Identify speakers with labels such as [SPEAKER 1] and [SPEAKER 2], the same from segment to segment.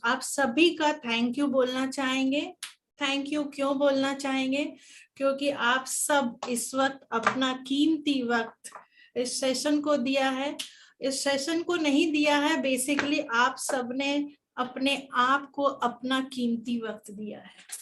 [SPEAKER 1] आप सभी का थैंक यू बोलना चाहेंगे। थैंक यू क्यों बोलना चाहेंगे? क्योंकि आप सब इस वक्त अपना कीमती वक्त इस सेशन को दिया है। इस सेशन को नहीं दिया है, बेसिकली आप सबने अपने आप को अपना कीमती वक्त दिया है।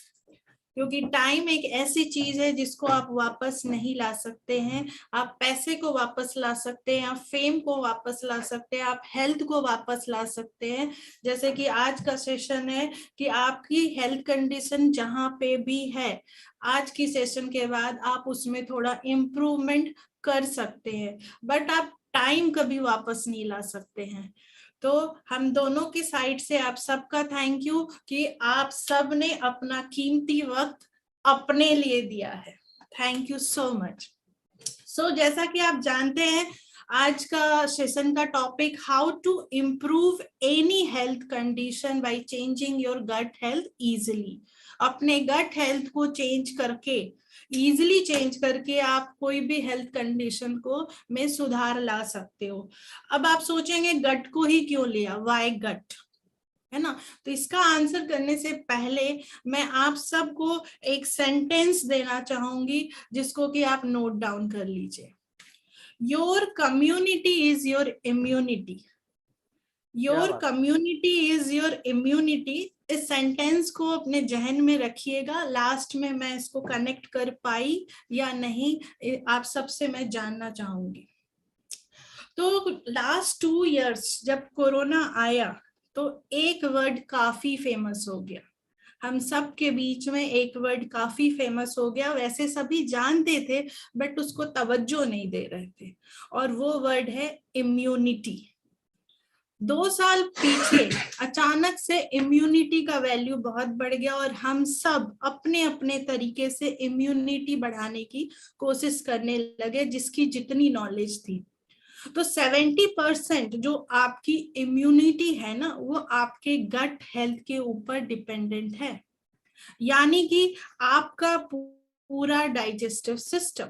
[SPEAKER 1] क्योंकि टाइम एक ऐसी चीज है जिसको आप वापस नहीं ला सकते हैं। आप पैसे को वापस ला सकते हैं, आप फेम को वापस ला सकते हैं, आप हेल्थ को वापस ला सकते हैं। जैसे कि आज का सेशन है कि आपकी हेल्थ कंडीशन जहां पे भी है, आज की सेशन के बाद आप उसमें थोड़ा इम्प्रूवमेंट कर सकते हैं, बट आप टाइम कभी वापस नहीं ला सकते हैं। तो हम दोनों की साइड से आप सबका थैंक यू कि आप सब ने अपना कीमती वक्त अपने लिए दिया है। Thank you so much. So जैसा कि आप जानते हैं, आज का सेशन का topic how to improve any health condition by changing your gut health easily. अपने गट हेल्थ को चेंज करके, इजिली चेंज करके आप कोई भी हेल्थ कंडीशन को में सुधार ला सकते हो। अब आप सोचेंगे गट को ही क्यों लिया, वाई गट, है ना? तो इसका आंसर करने से पहले मैं आप सबको एक सेंटेंस देना चाहूंगी जिसको कि आप नोट डाउन कर लीजिए। Your community is your immunity. Your community is your immunity. इस सेंटेंस को अपने जहन में रखिएगा। लास्ट में मैं इसको कनेक्ट कर पाई या नहीं, आप सबसे मैं जानना चाहूंगी। तो लास्ट 2 इयर्स जब कोरोना आया तो एक वर्ड काफी फेमस हो गया। हम सब के बीच में एक वर्ड काफी फेमस हो गया। वैसे सभी जानते थे बट उसको तवज्जो नहीं दे रहे थे, और वो वर्ड है इम्यूनिटी। 2 साल पीछे अचानक से इम्यूनिटी का वैल्यू बहुत बढ़ गया और हम सब अपने अपने तरीके से इम्यूनिटी बढ़ाने की कोशिश करने लगे, जिसकी जितनी नॉलेज थी। तो 70% जो आपकी इम्यूनिटी है ना, वो आपके गट हेल्थ के ऊपर डिपेंडेंट है। यानी कि आपका पूरा डाइजेस्टिव सिस्टम।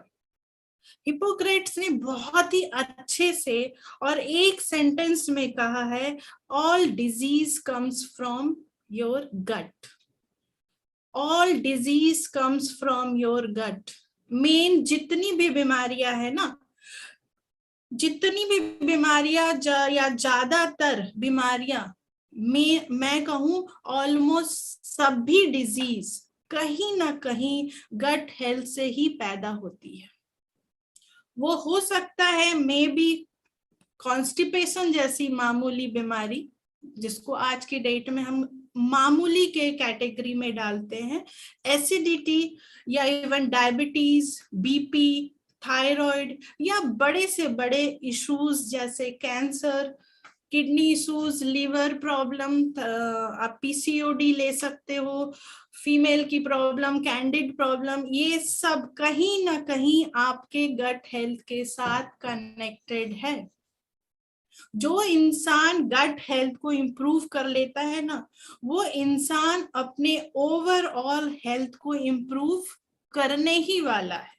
[SPEAKER 1] हिपोक्रेट्स ने बहुत ही अच्छे से और एक सेंटेंस में कहा है, all disease comes from your gut. All disease comes from your gut. Main जितनी भी बीमारियां है ना, जितनी भी बीमारियां या ज्यादातर बीमारियां, मैं कहूं ऑलमोस्ट सभी डिजीज कहीं ना कहीं गट हेल्थ से ही पैदा होती है। वो हो सकता है मे बी कॉन्स्टिपेशन जैसी मामूली बीमारी, जिसको आज की डेट में हम मामूली के कैटेगरी में डालते हैं, एसिडिटी या इवन डायबिटीज, बीपी, थायराइड, या बड़े से बड़े इश्यूज जैसे cancer, kidney issues, liver problem, आप पीसीओडी ले सकते हो, फीमेल की प्रॉब्लम, कैंडिड प्रॉब्लम, ये सब कहीं ना कहीं आपके गट हेल्थ के साथ कनेक्टेड है। जो इंसान गट हेल्थ को इम्प्रूव कर लेता है ना, वो इंसान अपने ओवरऑल हेल्थ को इम्प्रूव करने ही वाला है।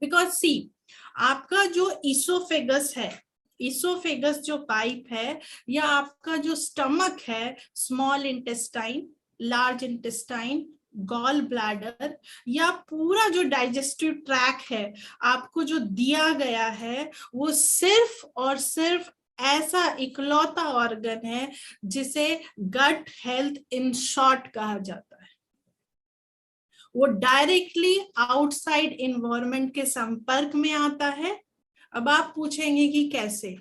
[SPEAKER 1] बिकॉज सी, आपका जो इसोफेगस है, इसोफेगस जो पाइप है, या आपका जो स्टमक है, small intestine, large intestine, gall bladder, या पूरा जो डाइजेस्टिव ट्रैक है आपको जो दिया गया है, वो सिर्फ और सिर्फ ऐसा इकलौता ऑर्गन है जिसे गट हेल्थ इन शॉर्ट कहा जाता है। वो डायरेक्टली आउटसाइड इन्वायरमेंट के संपर्क में आता है। अब आप पूछेंगे कि कैसे,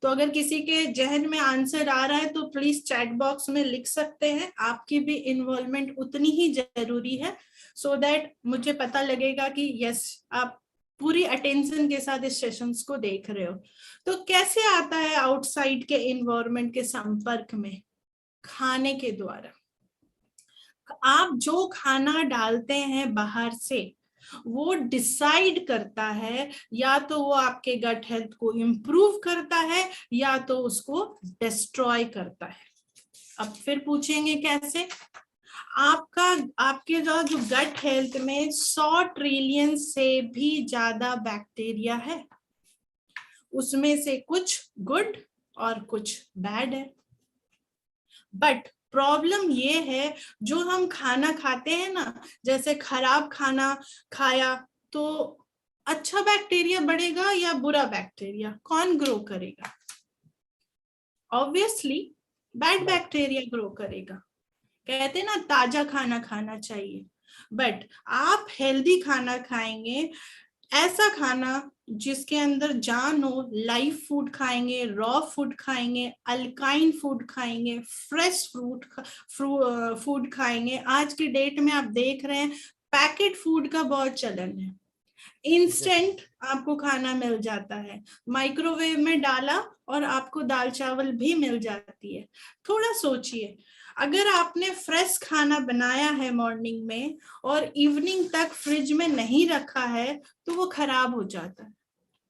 [SPEAKER 1] तो अगर किसी के जहन में आंसर आ रहा है तो प्लीज चैट बॉक्स में लिख सकते हैं। आपकी भी इन्वॉल्वमेंट उतनी ही जरूरी है, सो दैट मुझे पता लगेगा कि यस, आप पूरी अटेंशन के साथ इस सेशंस को देख रहे हो। तो कैसे आता है आउटसाइड के इन्वायरमेंट के संपर्क में? खाने के द्वारा। आप जो खाना डालते हैं बाहर से, वो डिसाइड करता है या तो वो आपके गट हेल्थ को इम्प्रूव करता है या तो उसको डिस्ट्रॉय करता है। अब फिर पूछेंगे कैसे? आपके जो गट हेल्थ में 100 ट्रिलियन से भी ज्यादा बैक्टीरिया है। उसमें से कुछ गुड और कुछ बैड है। बट प्रॉब्लम ये है, जो हम खाना खाते हैं ना, जैसे खराब खाना खाया तो अच्छा बैक्टीरिया बढ़ेगा या बुरा बैक्टीरिया, कौन ग्रो करेगा? ऑब्वियसली बैड बैक्टीरिया ग्रो करेगा। कहते हैं ना ताजा खाना खाना चाहिए, बट आप हेल्दी खाना खाएंगे, ऐसा खाना जिसके अंदर जान हो, लाइव फूड खाएंगे, रॉ फूड खाएंगे, अल्काइन फूड खाएंगे, फ्रेश फूड खाएंगे। आज की डेट में आप देख रहे हैं पैकेट फूड का बहुत चलन है, इंस्टेंट आपको खाना मिल जाता है, माइक्रोवेव में डाला और आपको दाल चावल भी मिल जाती है। थोड़ा सोचिए, अगर आपने फ्रेश खाना बनाया है मॉर्निंग में और इवनिंग तक फ्रिज में नहीं रखा है तो वो खराब हो जाता है।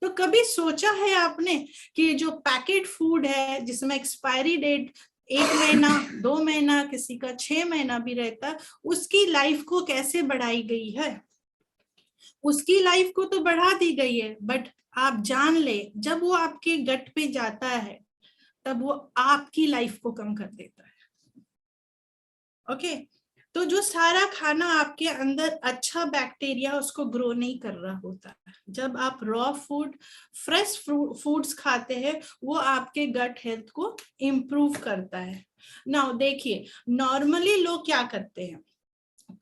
[SPEAKER 1] तो कभी सोचा है आपने कि जो पैकेट फूड है जिसमें एक्सपायरी डेट 1 महीना 2 महीना, किसी का 6 महीना भी रहता है, उसकी लाइफ को कैसे बढ़ाई गई है? उसकी लाइफ को तो बढ़ा दी गई है, बट आप जान ले जब वो आपके गट पे जाता है तब वो आपकी लाइफ को कम कर देता है। ओके, तो जो सारा खाना आपके अंदर अच्छा बैक्टीरिया उसको ग्रो नहीं कर रहा होता है। जब आप रॉ फूड, फ्रेश फूड्स खाते हैं, वो आपके गट हेल्थ को इम्प्रूव करता है। नाउ देखिए, नॉर्मली लोग क्या करते हैं,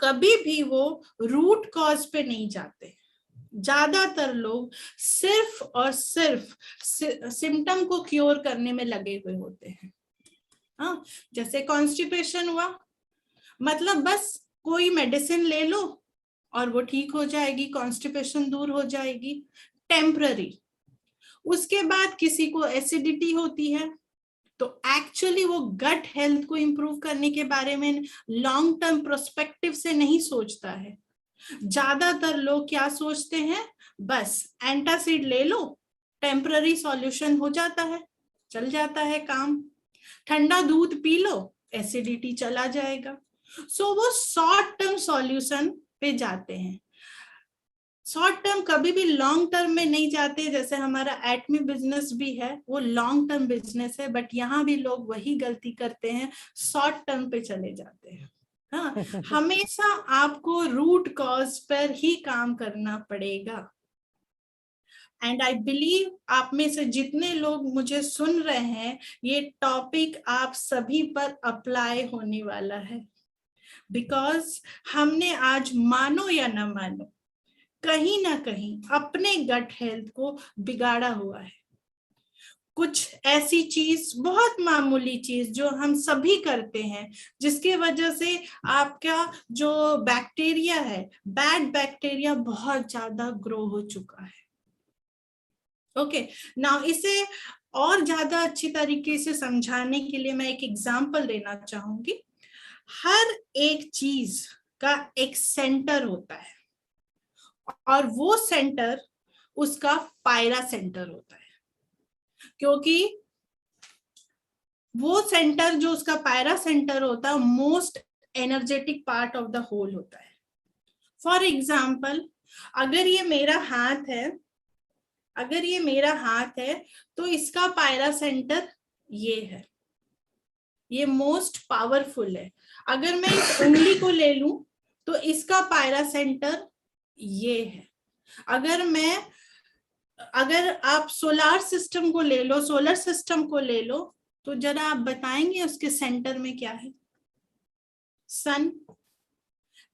[SPEAKER 1] कभी भी वो रूट कॉज पे नहीं जाते। ज्यादातर लोग सिर्फ और सिर्फ सिम्टम को क्योर करने में लगे हुए होते हैं। हाँ, जैसे कॉन्स्टिपेशन हुआ, मतलब बस कोई मेडिसिन ले लो और वो ठीक हो जाएगी, कॉन्स्टिपेशन दूर हो जाएगी, टेम्पररी। उसके बाद किसी को एसिडिटी होती है, तो एक्चुअली वो गट हेल्थ को इंप्रूव करने के बारे में लॉन्ग टर्म प्रोस्पेक्टिव से नहीं सोचता है। ज्यादातर लोग क्या सोचते हैं, बस एंटासिड ले लो, टेम्पररी सॉल्यूशन हो जाता है, चल जाता है काम। ठंडा दूध पी लो, एसिडिटी चला जाएगा। सो वो शॉर्ट टर्म सॉल्यूशन पे जाते हैं, शॉर्ट टर्म कभी भी लॉन्ग टर्म में नहीं जाते। जैसे हमारा एटमी बिजनेस भी है, वो लॉन्ग टर्म बिजनेस है, बट यहाँ भी लोग वही गलती करते हैं, शॉर्ट टर्म पे चले जाते हैं। हाँ, हमेशा आपको रूट कॉज पर ही काम करना पड़ेगा। एंड आई बिलीव आप में से जितने लोग मुझे सुन रहे हैं, ये टॉपिक आप सभी पर अप्लाई होने वाला है, बिकॉज हमने आज मानो या ना मानो कहीं ना कहीं अपने गट हेल्थ को बिगाड़ा हुआ है। कुछ ऐसी चीज, बहुत मामूली चीज जो हम सभी करते हैं, जिसके वजह से आपका जो बैक्टीरिया है, बैड बैक्टीरिया बहुत ज्यादा ग्रो हो चुका है। ओके, नाउ इसे और ज्यादा अच्छी तरीके से समझाने के लिए मैं एक एग्जांपल देना चाहूंगी। हर एक चीज का एक सेंटर होता है और वो सेंटर उसका पायरा सेंटर होता है, क्योंकि वो सेंटर जो उसका पायरा सेंटर होता है most energetic part of the whole होता है। फॉर एग्जाम्पल, अगर ये मेरा हाथ है, अगर ये मेरा हाथ है तो इसका पायरा सेंटर ये है, ये मोस्ट पावरफुल है। अगर मैं इस उंगली को ले लूं तो इसका पायरा सेंटर ये है। अगर आप सोलर सिस्टम को ले लो, सोलर सिस्टम को ले लो, तो जरा आप बताएंगे उसके सेंटर में क्या है? Sun.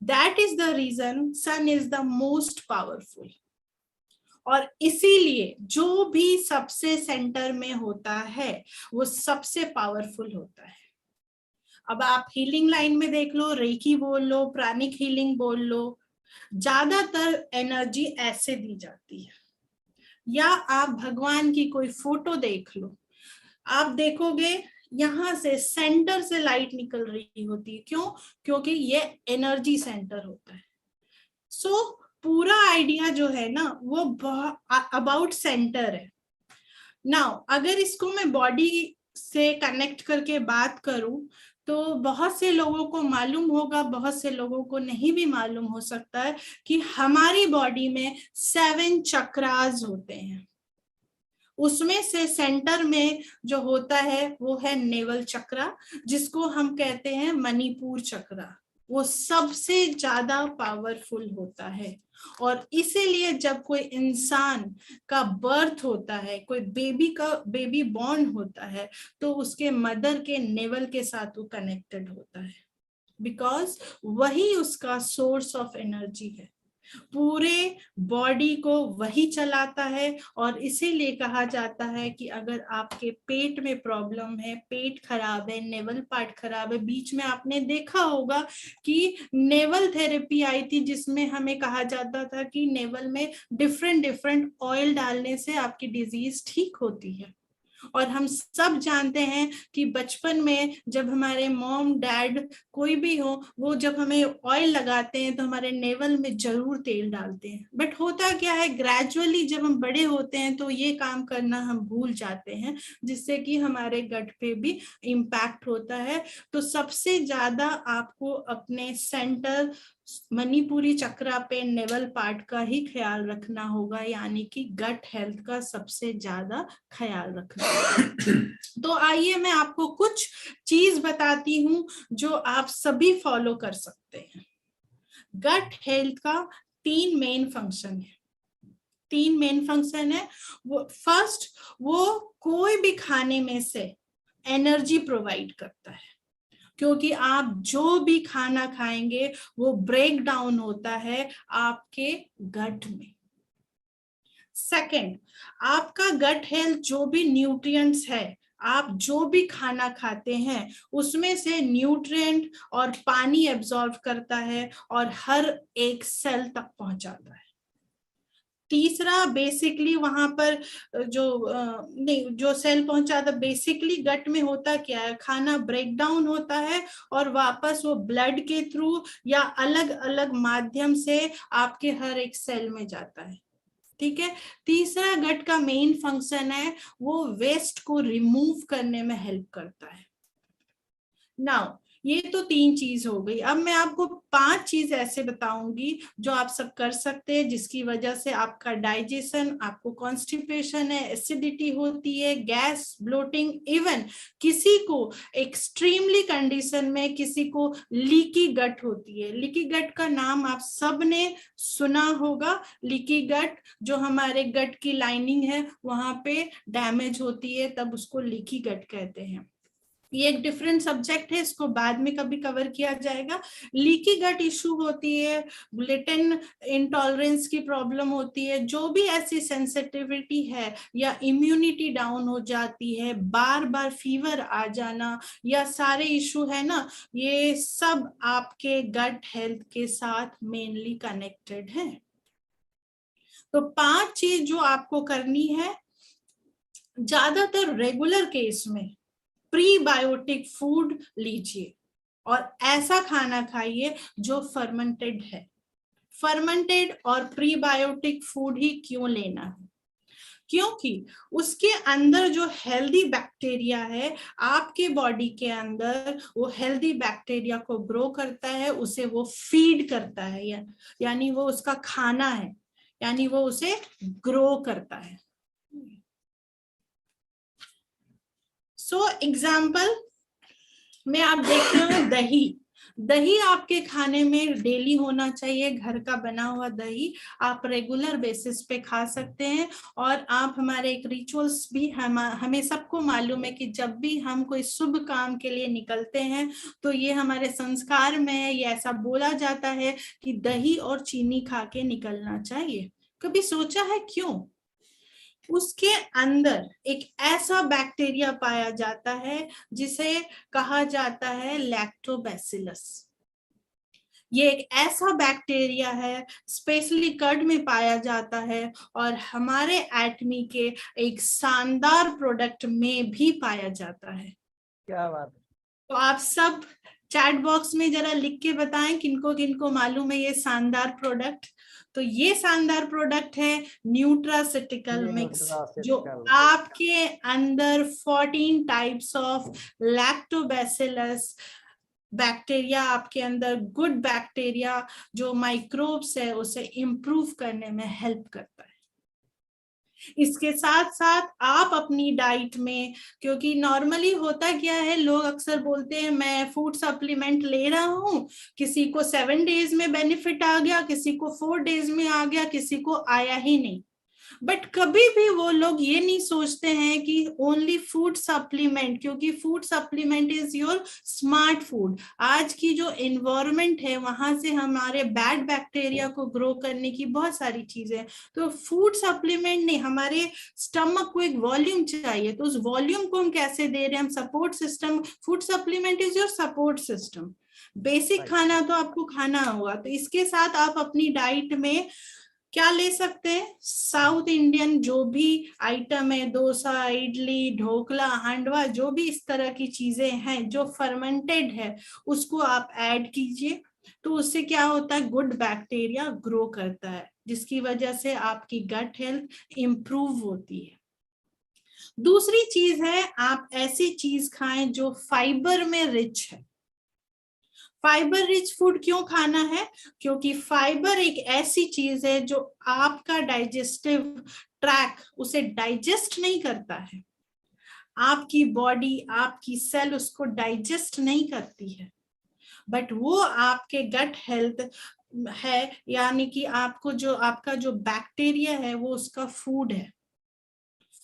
[SPEAKER 1] That is the reason sun is the most powerful. और इसीलिए जो भी सबसे सेंटर में होता है वो सबसे पावरफुल होता है। अब आप हीलिंग लाइन में देख लो, रेकी बोल लो, प्राणिक हीलिंग बोल लो, ज्यादातर एनर्जी ऐसे दी जाती है। या आप भगवान की कोई फोटो देख लो, आप देखोगे यहां से सेंटर से लाइट निकल रही होती है। क्यों? क्योंकि ये एनर्जी सेंटर होता है। सो पूरा आइडिया जो है ना वो अबाउट सेंटर है। नाउ अगर इसको मैं बॉडी से कनेक्ट करके बात करूं तो बहुत से लोगों को मालूम होगा, बहुत से लोगों को नहीं भी मालूम हो सकता है कि हमारी बॉडी में 7 चक्रास होते हैं। उसमें से सेंटर में जो होता है वो है नेवल चक्रा, जिसको हम कहते हैं मणिपुर चक्रा। वो सबसे ज्यादा पावरफुल होता है। और इसीलिए जब कोई इंसान का बर्थ होता है, कोई बेबी बॉर्न होता है, तो उसके मदर के नेवल के साथ वो कनेक्टेड होता है, बिकॉज वही उसका सोर्स ऑफ एनर्जी है। पूरे बॉडी को वही चलाता है। और इसीलिए कहा जाता है कि अगर आपके पेट में प्रॉब्लम है, पेट खराब है, नेवल पार्ट खराब है, बीच में आपने देखा होगा कि नेवल थेरेपी आई थी, जिसमें हमें कहा जाता था कि नेवल में डिफरेंट डिफरेंट ऑयल डालने से आपकी डिजीज ठीक होती है। और हम सब जानते हैं कि बचपन में जब हमारे मॉम डैड कोई भी हो, वो जब हमें ऑयल लगाते हैं तो हमारे नेवल में जरूर तेल डालते हैं। बट होता क्या है, ग्रेजुअली जब हम बड़े होते हैं तो ये काम करना हम भूल जाते हैं, जिससे कि हमारे गट पे भी इम्पैक्ट होता है। तो सबसे ज्यादा आपको अपने सेंटर मणिपुरी चक्रा पे नेवल पार्ट का ही ख्याल रखना होगा, यानी कि गट हेल्थ का सबसे ज्यादा ख्याल रखना होगा। तो आइए मैं आपको कुछ चीज बताती हूँ जो आप सभी फॉलो कर सकते हैं। गट हेल्थ का 3 मेन फंक्शन है। 3 मेन फंक्शन है। वो फर्स्ट, वो कोई भी खाने में से एनर्जी प्रोवाइड करता है, क्योंकि आप जो भी खाना खाएंगे वो ब्रेक डाउन होता है आपके गट में। सेकंड, आपका गट हेल्थ जो भी न्यूट्रिएंट्स है, आप जो भी खाना खाते हैं उसमें से न्यूट्रिएंट और पानी एब्जॉर्ब करता है और हर एक सेल तक पहुंचाता है। तीसरा, बेसिकली वहां पर जो नहीं जो सेल पहुंचाता, बेसिकली गट में होता क्या है, खाना ब्रेक डाउन होता है और वापस वो ब्लड के थ्रू या अलग अलग माध्यम से आपके हर एक सेल में जाता है। ठीक है। तीसरा गट का मेन फंक्शन है, वो वेस्ट को रिमूव करने में हेल्प करता है। नाउ ये तो 3 चीज हो गई। अब मैं आपको 5 चीज ऐसे बताऊंगी जो आप सब कर सकते हैं, जिसकी वजह से आपका डाइजेशन, आपको कॉन्स्टिपेशन है, एसिडिटी होती है, गैस, ब्लोटिंग, इवन किसी को एक्सट्रीमली कंडीशन में किसी को लीकी गट होती है। लीकी गट का नाम आप सब ने सुना होगा। लीकी गट, जो हमारे गट की लाइनिंग है वहां पे डैमेज होती है, तब उसको लीकी गट कहते हैं। ये एक डिफरेंट सब्जेक्ट है, इसको बाद में कभी कवर किया जाएगा। लीकी गट इशू होती है, ग्लूटेन इंटॉलरेंस की प्रॉब्लम होती है, जो भी ऐसी सेंसिटिविटी है या इम्यूनिटी डाउन हो जाती है, बार बार फीवर आ जाना, या सारे इशू है ना, ये सब आपके गट हेल्थ के साथ मेनली कनेक्टेड है। तो 5 चीज जो आपको करनी है, ज्यादातर रेगुलर केस में प्रीबायोटिक फूड लीजिए और ऐसा खाना खाइए जो फर्मेंटेड है। फर्मेंटेड और प्रीबायोटिक फूड ही क्यों लेना है? क्योंकि उसके अंदर जो हेल्दी बैक्टीरिया है, आपके बॉडी के अंदर वो हेल्दी बैक्टीरिया को ग्रो करता है, उसे वो फीड करता है, यानी वो उसका खाना है, यानी वो उसे ग्रो करता है। सो एग्जाम्पल में आप देखते हो दही। दही आपके खाने में डेली होना चाहिए, घर का बना हुआ दही आप रेगुलर बेसिस पे खा सकते हैं। और आप हमारे एक रिचुअल्स भी हमें सबको मालूम है कि जब भी हम कोई शुभ काम के लिए निकलते हैं तो ये हमारे संस्कार में है, ये ऐसा बोला जाता है कि दही और चीनी खा के निकलना चाहिए। कभी सोचा है क्यों? उसके अंदर एक ऐसा बैक्टीरिया पाया जाता है जिसे कहा जाता है लैक्टोबैसिलस। ये एक ऐसा बैक्टीरिया है, स्पेशली कर्ड में पाया जाता है और हमारे एटमी के एक शानदार प्रोडक्ट में भी पाया जाता है।
[SPEAKER 2] क्या बात है।
[SPEAKER 1] तो आप सब चैट बॉक्स में जरा लिख के बताएं किनको किनको मालूम है ये शानदार प्रोडक्ट। तो ये शानदार प्रोडक्ट है न्यूट्रासिटिकल मिक्स, जो आपके अंदर 14 टाइप्स ऑफ लैक्टोबैसिलस बैक्टीरिया, आपके अंदर गुड बैक्टीरिया जो माइक्रोब्स है उसे इंप्रूव करने में हेल्प करता है। इसके साथ साथ आप अपनी डाइट में, क्योंकि नॉर्मली होता क्या है, लोग अक्सर बोलते हैं मैं फूड सप्लीमेंट ले रहा हूँ, किसी को 7 डेज में बेनिफिट आ गया, किसी को 4 डेज में आ गया, किसी को आया ही नहीं। बट कभी भी वो लोग ये नहीं सोचते हैं कि ओनली फूड सप्लीमेंट, क्योंकि food supplement is your smart food. आज की जो एनवायरनमेंट है वहां से हमारे बैड बैक्टीरिया को ग्रो करने की बहुत सारी चीजें, तो फूड सप्लीमेंट नहीं, हमारे स्टमक को एक वॉल्यूम चाहिए, तो उस वॉल्यूम को हम कैसे दे रहे हैं, हम support system, food supplement is your support system. Basic खाना तो आपको खाना होगा, तो इसके साथ आप अपनी डाइट में क्या ले सकते हैं, साउथ इंडियन जो भी आइटम है, डोसा, इडली, ढोकला, हांडवा, जो भी इस तरह की चीजें हैं जो फर्मेंटेड है, उसको आप ऐड कीजिए। तो उससे क्या होता है, गुड बैक्टीरिया ग्रो करता है, जिसकी वजह से आपकी गट हेल्थ इंप्रूव होती है। दूसरी चीज है, आप ऐसी चीज खाएं जो फाइबर में रिच है। फाइबर रिच फूड क्यों खाना है, क्योंकि फाइबर एक ऐसी चीज है जो आपका डाइजेस्टिव ट्रैक उसे डाइजेस्ट नहीं करता है, आपकी बॉडी, आपकी सेल उसको डाइजेस्ट नहीं करती है, बट वो आपके गट हेल्थ है, यानी कि आपको जो आपका जो बैक्टीरिया है वो उसका फूड है।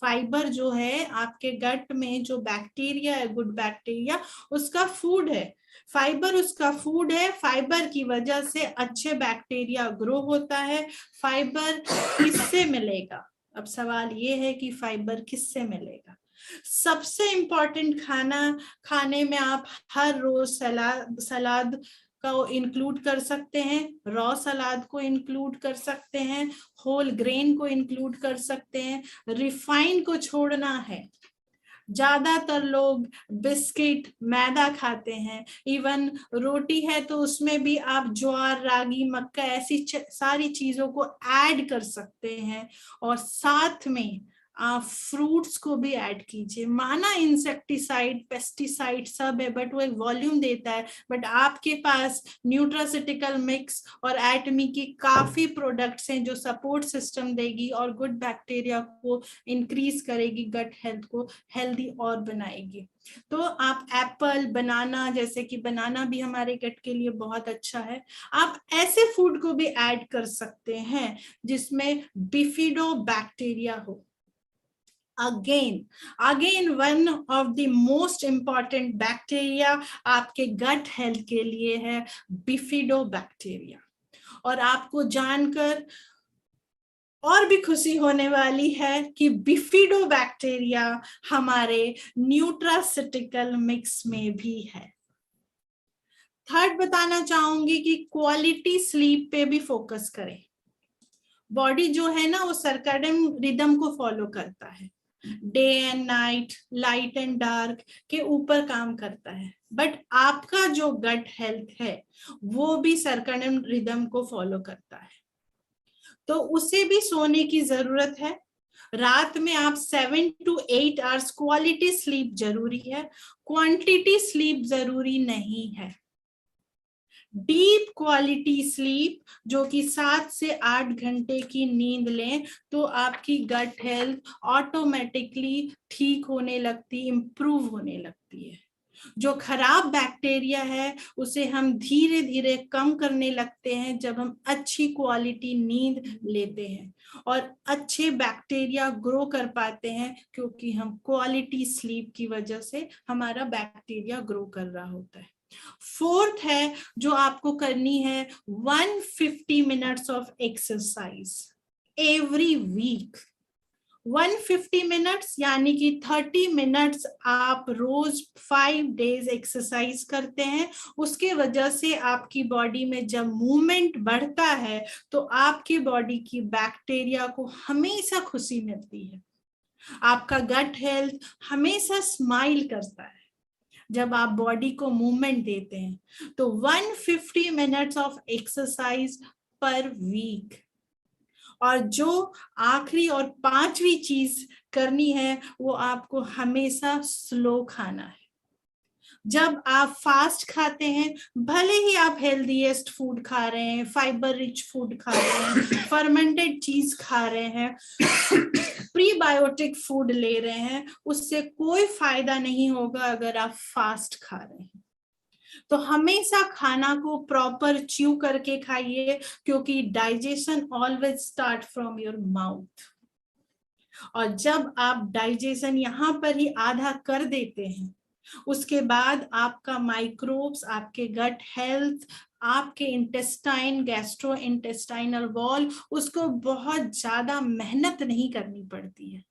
[SPEAKER 1] फाइबर जो है आपके गट में जो बैक्टीरिया है, गुड बैक्टीरिया, उसका फूड है। फाइबर उसका फूड है, फाइबर की वजह से अच्छे बैक्टीरिया ग्रो होता है। फाइबर किससे मिलेगा, अब सवाल ये है कि फाइबर किससे मिलेगा। सबसे इंपॉर्टेंट खाना खाने में आप हर रोज सलाद को इंक्लूड कर सकते हैं, रॉ सलाद को इंक्लूड कर सकते हैं, होल ग्रेन को इंक्लूड कर सकते हैं, रिफाइन को छोड़ना है। ज्यादातर लोग बिस्किट, मैदा खाते हैं, इवन रोटी है तो उसमें भी आप ज्वार, रागी, मक्का, ऐसी सारी चीजों को ऐड कर सकते हैं, और साथ में आप फ्रूट्स को भी ऐड कीजिए। माना इंसेक्टिसाइड, पेस्टिसाइड सब है, बट वो एक वॉल्यूम देता है, बट आपके पास न्यूट्रासिटिकल मिक्स और एटमी की काफी प्रोडक्ट्स हैं जो सपोर्ट सिस्टम देगी और गुड बैक्टीरिया को इंक्रीज करेगी, गट हेल्थ को हेल्दी और बनाएगी। तो आप एप्पल, बनाना, जैसे कि बनाना भी हमारे गट के लिए बहुत अच्छा है, आप ऐसे फूड को भी ऐड कर सकते हैं जिसमें बिफिडो बैक्टीरिया हो। Again one of the most important bacteria आपके गट हेल्थ के लिए है बिफिडो बैक्टीरिया। और आपको जानकर और भी खुशी होने वाली है कि बिफिडो बैक्टीरिया हमारे न्यूट्रासिटिकल मिक्स में भी है। थर्ड बताना चाहूंगी कि क्वालिटी स्लीप पे भी फोकस करें। बॉडी जो है ना वो सर्कैडियन रिदम को फॉलो करता है, day and night, light and dark के ऊपर काम करता है, बट आपका जो गट हेल्थ है वो भी सर्कैडियन रिदम को फॉलो करता है, तो उसे भी सोने की जरूरत है। रात में आप 7 to 8 आवर्स क्वालिटी स्लीप जरूरी है, क्वांटिटी स्लीप जरूरी नहीं है। डीप क्वालिटी स्लीप जो कि 7 से 8 घंटे की नींद लें तो आपकी गट हेल्थ ऑटोमेटिकली ठीक होने लगती, इंप्रूव होने लगती है। जो खराब बैक्टीरिया है उसे हम धीरे धीरे कम करने लगते हैं जब हम अच्छी क्वालिटी नींद लेते हैं, और अच्छे बैक्टीरिया ग्रो कर पाते हैं क्योंकि हम क्वालिटी स्लीप की वजह से हमारा बैक्टीरिया ग्रो कर रहा होता है। फोर्थ है जो आपको करनी है, 150 minutes of exercise every week. 150 minutes यानी कि 30 मिनट्स आप रोज 5 डेज एक्सरसाइज करते हैं। उसके वजह से आपकी बॉडी में जब मूवमेंट बढ़ता है तो आपकी बॉडी की बैक्टीरिया को हमेशा खुशी मिलती है, आपका गट हेल्थ हमेशा स्माइल करता है जब आप बॉडी को मूवमेंट देते हैं। तो 150 minutes of exercise per week. और जो आखिरी और पांचवी चीज करनी है वो आपको हमेशा स्लो खाना है। जब आप फास्ट खाते हैं, भले ही आप हेल्दीएस्ट फूड खा रहे हैं, फाइबर रिच फूड खा रहे हैं, फर्मेंटेड चीज खा रहे हैं, प्रीबायोटिक फूड ले रहे हैं, उससे कोई फायदा नहीं होगा अगर आप फास्ट खा रहे हैं। तो हमेशा खाना को प्रॉपर च्यू करके खाइए, क्योंकि digestion always start from your mouth. और जब आप डाइजेशन यहाँ पर ही आधा कर देते हैं, उसके बाद आपका माइक्रोब्स, आपके गट हेल्थ, आपके इंटेस्टाइन, गैस्ट्रो इंटेस्टाइनल वॉल, उसको बहुत ज्यादा मेहनत नहीं करनी पड़ती है।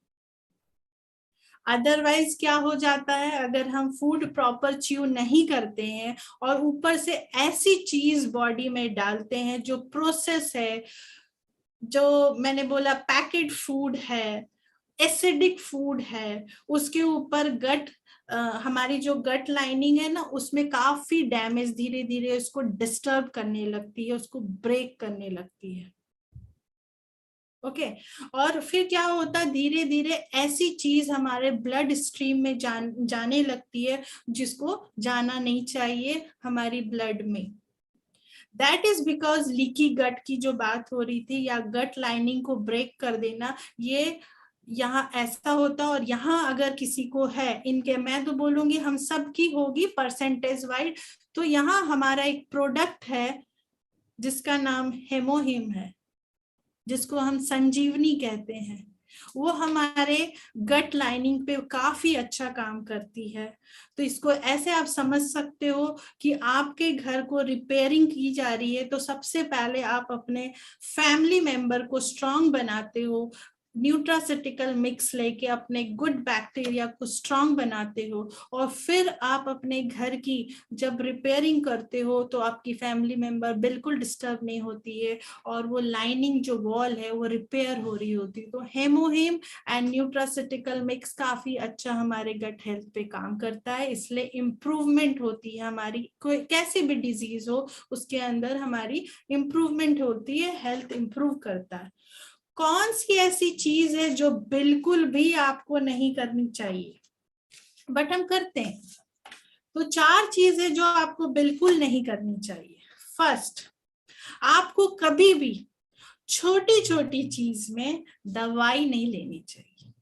[SPEAKER 1] अदरवाइज क्या हो जाता है, अगर हम फूड प्रॉपर च्यू नहीं करते हैं और ऊपर से ऐसी चीज बॉडी में डालते हैं जो प्रोसेस है, जो मैंने बोला पैकेट फूड है, एसिडिक फूड है, उसके ऊपर गट हमारी जो गट लाइनिंग है ना, उसमें काफी डैमेज धीरे धीरे उसको डिस्टर्ब करने लगती है, उसको ब्रेक करने लगती है। ओके और फिर क्या होता है, धीरे धीरे ऐसी चीज हमारे ब्लड स्ट्रीम में जाने लगती है जिसको जाना नहीं चाहिए हमारी ब्लड में। That is because leaky gut की जो बात हो रही थी, या गट लाइनिंग को ब्रेक कर देना, ये यहाँ ऐसा होता। और यहाँ अगर किसी को है, इनके मैं तो बोलूंगी हम सब की होगी परसेंटेज वाइज, तो यहाँ हमारा एक प्रोडक्ट है जिसका नाम हेमोहिम है, जिसको हम संजीवनी कहते हैं। वो हमारे गट लाइनिंग पे काफी अच्छा काम करती है। तो इसको ऐसे आप समझ सकते हो कि आपके घर को रिपेयरिंग की जा रही है, तो सबसे पहले आप अपने फैमिली मेंबर को स्ट्रांग बनाते हो, न्यूट्रासिटिकल मिक्स लेके अपने गुड बैक्टीरिया को स्ट्रांग बनाते हो, और फिर आप अपने घर की जब रिपेयरिंग करते हो तो आपकी फैमिली मेंबर बिल्कुल डिस्टर्ब नहीं होती है, और वो लाइनिंग जो वॉल है वो रिपेयर हो रही होती है। तो हेमोहिम एंड न्यूट्रासिटिकल मिक्स काफी अच्छा हमारे गट हेल्थ पे काम करता है, इसलिए इम्प्रूवमेंट होती है हमारी, कोई कैसी भी डिजीज हो उसके अंदर हमारी इम्प्रूवमेंट होती है, हेल्थ इम्प्रूव करता है। कौन सी ऐसी चीज है जो बिल्कुल भी आपको नहीं करनी चाहिए बट हम करते हैं? तो 4 चीजें जो आपको बिल्कुल नहीं करनी चाहिए। फर्स्ट, आपको कभी भी छोटी छोटी चीज में दवाई नहीं लेनी चाहिए।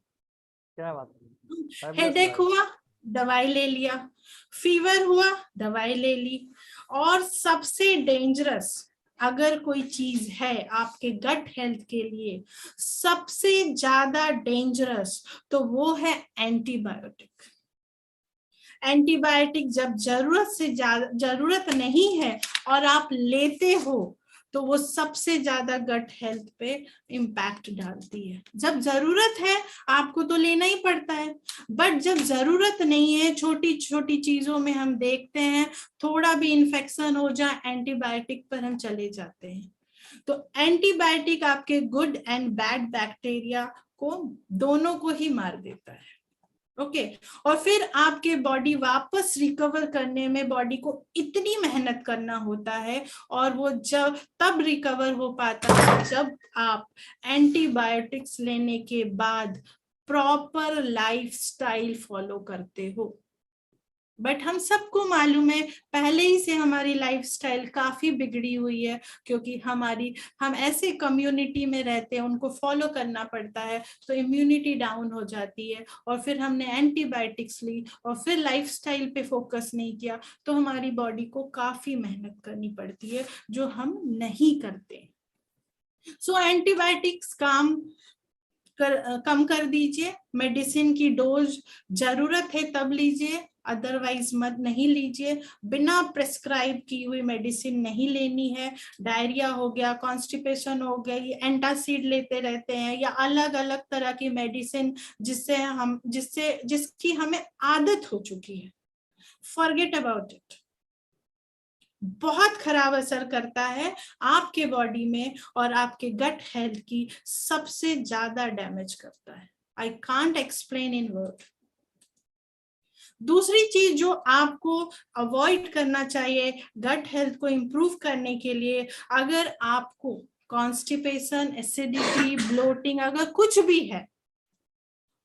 [SPEAKER 2] क्या बात है?
[SPEAKER 1] हेडेक हुआ, दवाई ले लिया, फीवर हुआ, दवाई ले ली, और सबसे डेंजरस अगर कोई चीज है आपके गट हेल्थ के लिए, सबसे ज्यादा डेंजरस, तो वो है एंटीबायोटिक। एंटीबायोटिक जब जरूरत से जरूरत नहीं है और आप लेते हो, तो वो सबसे ज्यादा गट हेल्थ पे इम्पैक्ट डालती है। जब जरूरत है आपको तो लेना ही पड़ता है, बट जब जरूरत नहीं है, छोटी छोटी चीजों में हम देखते हैं थोड़ा भी इन्फेक्शन हो जाए, एंटीबायोटिक पर हम चले जाते हैं। तो एंटीबायोटिक आपके गुड एंड बैड बैक्टीरिया को, दोनों को ही मार देता है। ओके और फिर आपके बॉडी वापस रिकवर करने में बॉडी को इतनी मेहनत करना होता है, और वो जब तब रिकवर हो पाता है जब आप एंटीबायोटिक्स लेने के बाद प्रॉपर लाइफस्टाइल फॉलो करते हो। बट हम सबको मालूम है पहले ही से हमारी लाइफस्टाइल काफी बिगड़ी हुई है, क्योंकि हम ऐसे कम्युनिटी में रहते हैं, उनको फॉलो करना पड़ता है, तो इम्यूनिटी डाउन हो जाती है, और फिर हमने एंटीबायोटिक्स ली और फिर लाइफस्टाइल पे फोकस नहीं किया, तो हमारी बॉडी को काफी मेहनत करनी पड़ती है जो हम नहीं करते। सो एंटीबायोटिक्स कम कर दीजिए, मेडिसिन की डोज जरूरत है तब लीजिए, अदरवाइज मत नहीं लीजिए। बिना प्रेस्क्राइब की हुई मेडिसिन नहीं लेनी है। डायरिया हो गया, कॉन्स्टिपेशन हो गई, एंटासिड लेते रहते हैं, या अलग अलग तरह की मेडिसिन जिसकी हमें आदत हो चुकी है, फॉरगेट अबाउट इट। बहुत खराब असर करता है आपके बॉडी में, और आपके गट हेल्थ की सबसे ज्यादा डैमेज करता है। I can't explain in word. दूसरी चीज जो आपको अवॉइड करना चाहिए गट हेल्थ को इंप्रूव करने के लिए, अगर आपको कॉन्स्टिपेशन, एसिडिटी, ब्लोटिंग अगर कुछ भी है,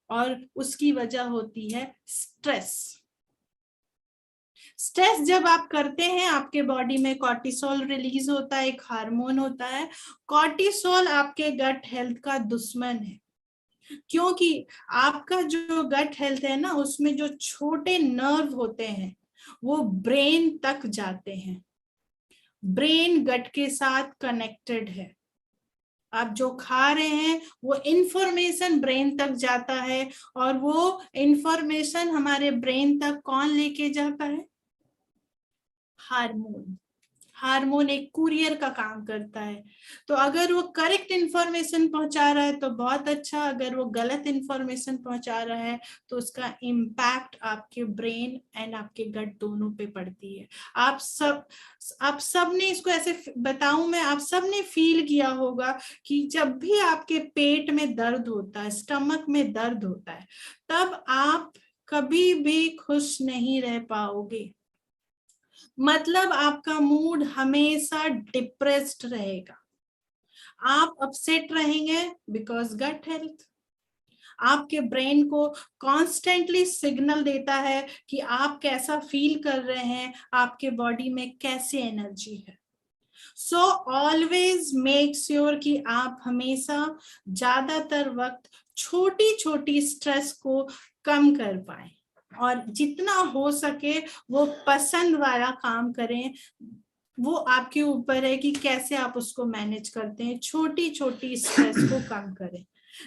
[SPEAKER 1] और उसकी वजह होती है स्ट्रेस। स्ट्रेस जब आप करते हैं आपके बॉडी में कॉर्टिसोल रिलीज होता है, एक हार्मोन होता है। कॉर्टिसोल आपके गट हेल्थ का दुश्मन है, क्योंकि आपका जो गट हेल्थ है ना, उसमें जो छोटे नर्व होते हैं वो ब्रेन तक जाते हैं। ब्रेन गट के साथ कनेक्टेड है। आप जो खा रहे हैं वो इंफॉर्मेशन ब्रेन तक जाता है, और वो इंफॉर्मेशन हमारे ब्रेन तक कौन लेके जाता है? हार्मोन। हार्मोन एक कुरियर का काम करता है। तो अगर वो करेक्ट इंफॉर्मेशन पहुंचा रहा है तो बहुत अच्छा, अगर वो गलत इंफॉर्मेशन पहुंचा रहा है तो उसका इम्पैक्ट आपके ब्रेन एंड आपके गट दोनों पे पड़ती है। आप सब ने इसको ऐसे बताऊं मैं, आप सब ने फील किया होगा कि जब भी आपके पेट में दर्द होता है, स्टमक में दर्द होता है, तब आप कभी भी खुश नहीं रह पाओगे। मतलब आपका मूड हमेशा डिप्रेस्ड रहेगा, आप अपसेट रहेंगे बिकॉज गट हेल्थ आपके ब्रेन को कॉन्स्टेंटली सिग्नल देता है कि आप कैसा फील कर रहे हैं, आपके बॉडी में कैसी एनर्जी है। सो ऑलवेज मेक श्योर कि आप हमेशा ज्यादातर वक्त छोटी छोटी स्ट्रेस को कम कर पाए, और जितना हो सके वो पसंद वाला काम करें। वो आपके ऊपर है कि कैसे आप उसको मैनेज करते हैं। छोटी छोटी स्ट्रेस को कम करें।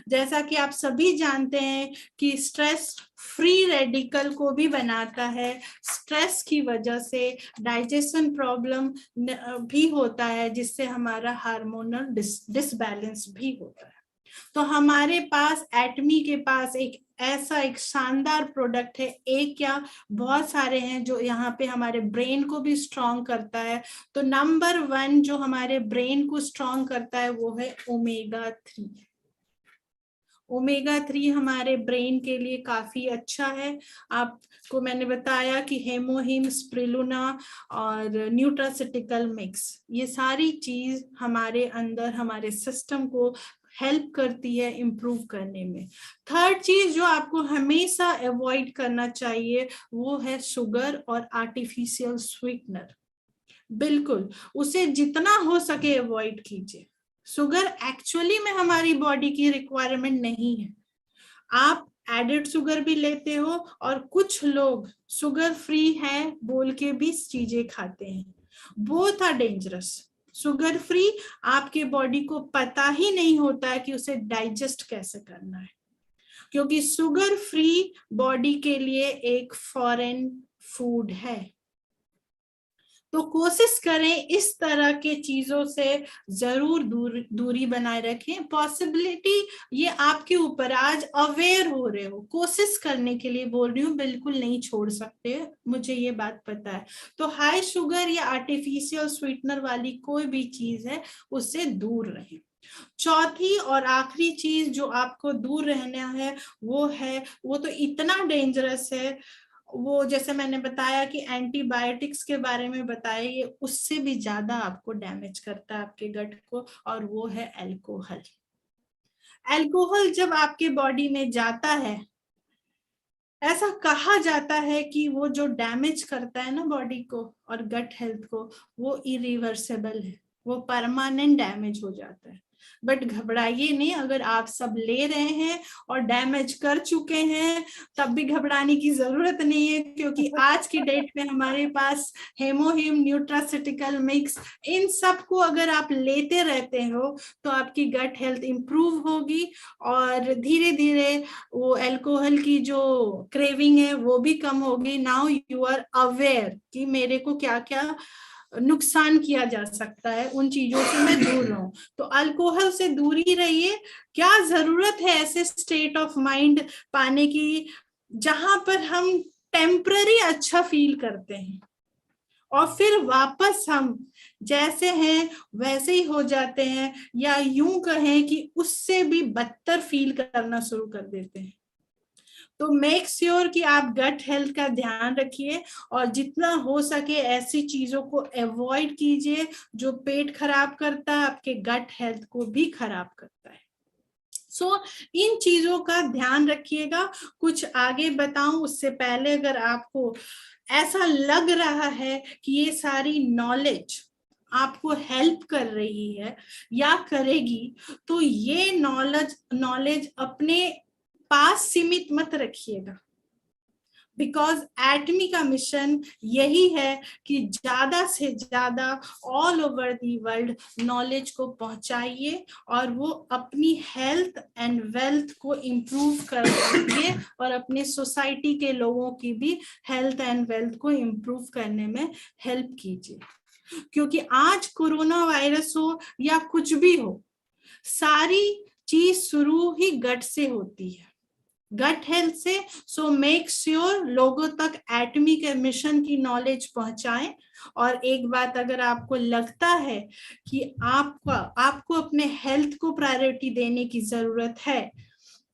[SPEAKER 1] जैसा कि आप सभी जानते हैं कि स्ट्रेस फ्री रेडिकल को भी बनाता है। स्ट्रेस की वजह से डाइजेशन प्रॉब्लम भी होता है, जिससे हमारा हार्मोनल डिसबैलेंस भी होता है। तो हमारे पास एटमी के पास एक शानदार प्रोडक्ट है, एक क्या बहुत सारे हैं, जो यहाँ पे हमारे ब्रेन को भी स्ट्रॉन्ग करता है। तो नंबर 1 जो हमारे ब्रेन को स्ट्रॉन्ग करता है वो है ओमेगा 3। ओमेगा 3 हमारे ब्रेन के लिए काफी अच्छा है। आपको मैंने बताया कि हेमोहिम, स्प्रिलुना और न्यूट्रासिटिकल मिक्स, ये सारी चीज हमारे अंदर हमारे सिस्टम को हेल्प करती है इम्प्रूव करने में। थर्ड चीज जो आपको हमेशा अवॉइड करना चाहिए वो है शुगर और आर्टिफिशियल स्वीटनर। बिल्कुल उसे जितना हो सके अवॉइड कीजिए। शुगर एक्चुअली में हमारी बॉडी की रिक्वायरमेंट नहीं है। आप एडेड शुगर भी लेते हो, और कुछ लोग शुगर फ्री है बोल के भी चीजें खाते हैं। Both are dangerous. Sugar free आपके बॉडी को पता ही नहीं होता है कि उसे डाइजेस्ट कैसे करना है, क्योंकि शुगर फ्री बॉडी के लिए एक फॉरेन फूड है। तो कोशिश करें इस तरह के चीजों से जरूर दूरी बनाए रखें। पॉसिबिलिटी ये आपके ऊपर, आज अवेयर हो रहे हो, कोशिश करने के लिए बोल रही हूँ, बिल्कुल नहीं छोड़ सकते, मुझे ये बात पता है। तो हाई शुगर या आर्टिफिशियल स्वीटनर वाली कोई भी चीज है उससे दूर रहें। चौथी और आखिरी चीज जो आपको दूर रहना है वो तो इतना डेंजरस है, वो जैसे मैंने बताया कि एंटीबायोटिक्स के बारे में बताया, ये उससे भी ज्यादा आपको डैमेज करता है आपके गट को, और वो है अल्कोहल। अल्कोहल जब आपके बॉडी में जाता है, ऐसा कहा जाता है कि वो जो डैमेज करता है ना बॉडी को और गट हेल्थ को, वो इरिवर्सेबल है, वो परमानेंट डैमेज हो जाता है। बट घबराइए नहीं, अगर आप सब ले रहे हैं और डैमेज कर चुके हैं तब भी घबराने की जरूरत नहीं है, क्योंकि आज की डेट में हमारे पास हेमोहिम, न्यूट्रासिटिकल मिक्स, इन सब को अगर आप लेते रहते हो तो आपकी गट हेल्थ इंप्रूव होगी, और धीरे धीरे वो अल्कोहल की जो क्रेविंग है वो भी कम होगी। नाउ यू आर अवेयर कि मेरे को क्या क्या नुकसान किया जा सकता है, उन चीजों से मैं दूर रहूं। तो अल्कोहल से दूरी रहिए। क्या जरूरत है ऐसे स्टेट ऑफ माइंड पाने की जहां पर हम टेम्पररी अच्छा फील करते हैं, और फिर वापस हम जैसे हैं वैसे ही हो जाते हैं, या यूं कहें कि उससे भी बदतर फील करना शुरू कर देते हैं। तो मेक श्योर कि आप गट हेल्थ का ध्यान रखिए, और जितना हो सके ऐसी चीजों को अवॉइड कीजिए जो पेट खराब करता है, आपके गट हेल्थ को भी खराब करता है। इन चीजों का ध्यान रखिएगा। कुछ आगे बताऊं उससे पहले, अगर आपको ऐसा लग रहा है कि ये सारी नॉलेज आपको हेल्प कर रही है या करेगी, तो ये नॉलेज अपने पास सीमित मत रखिएगा, बिकॉज एटमी का मिशन यही है कि ज्यादा से ज्यादा all over the world knowledge को पहुंचाइए और वो अपनी हेल्थ एंड वेल्थ को इम्प्रूव करिए और अपने सोसाइटी के लोगों की भी हेल्थ एंड वेल्थ को इम्प्रूव करने में हेल्प कीजिए। क्योंकि आज कोरोना वायरस हो या कुछ भी हो, सारी चीज शुरू ही गट से होती है, गट हेल्थ से। सो मेक श्योर लोगों तक एटमी के मिशन की नॉलेज पहुंचाएं। और एक बात, अगर आपको लगता है कि आपको अपने हेल्थ को प्रायोरिटी देने की जरूरत है,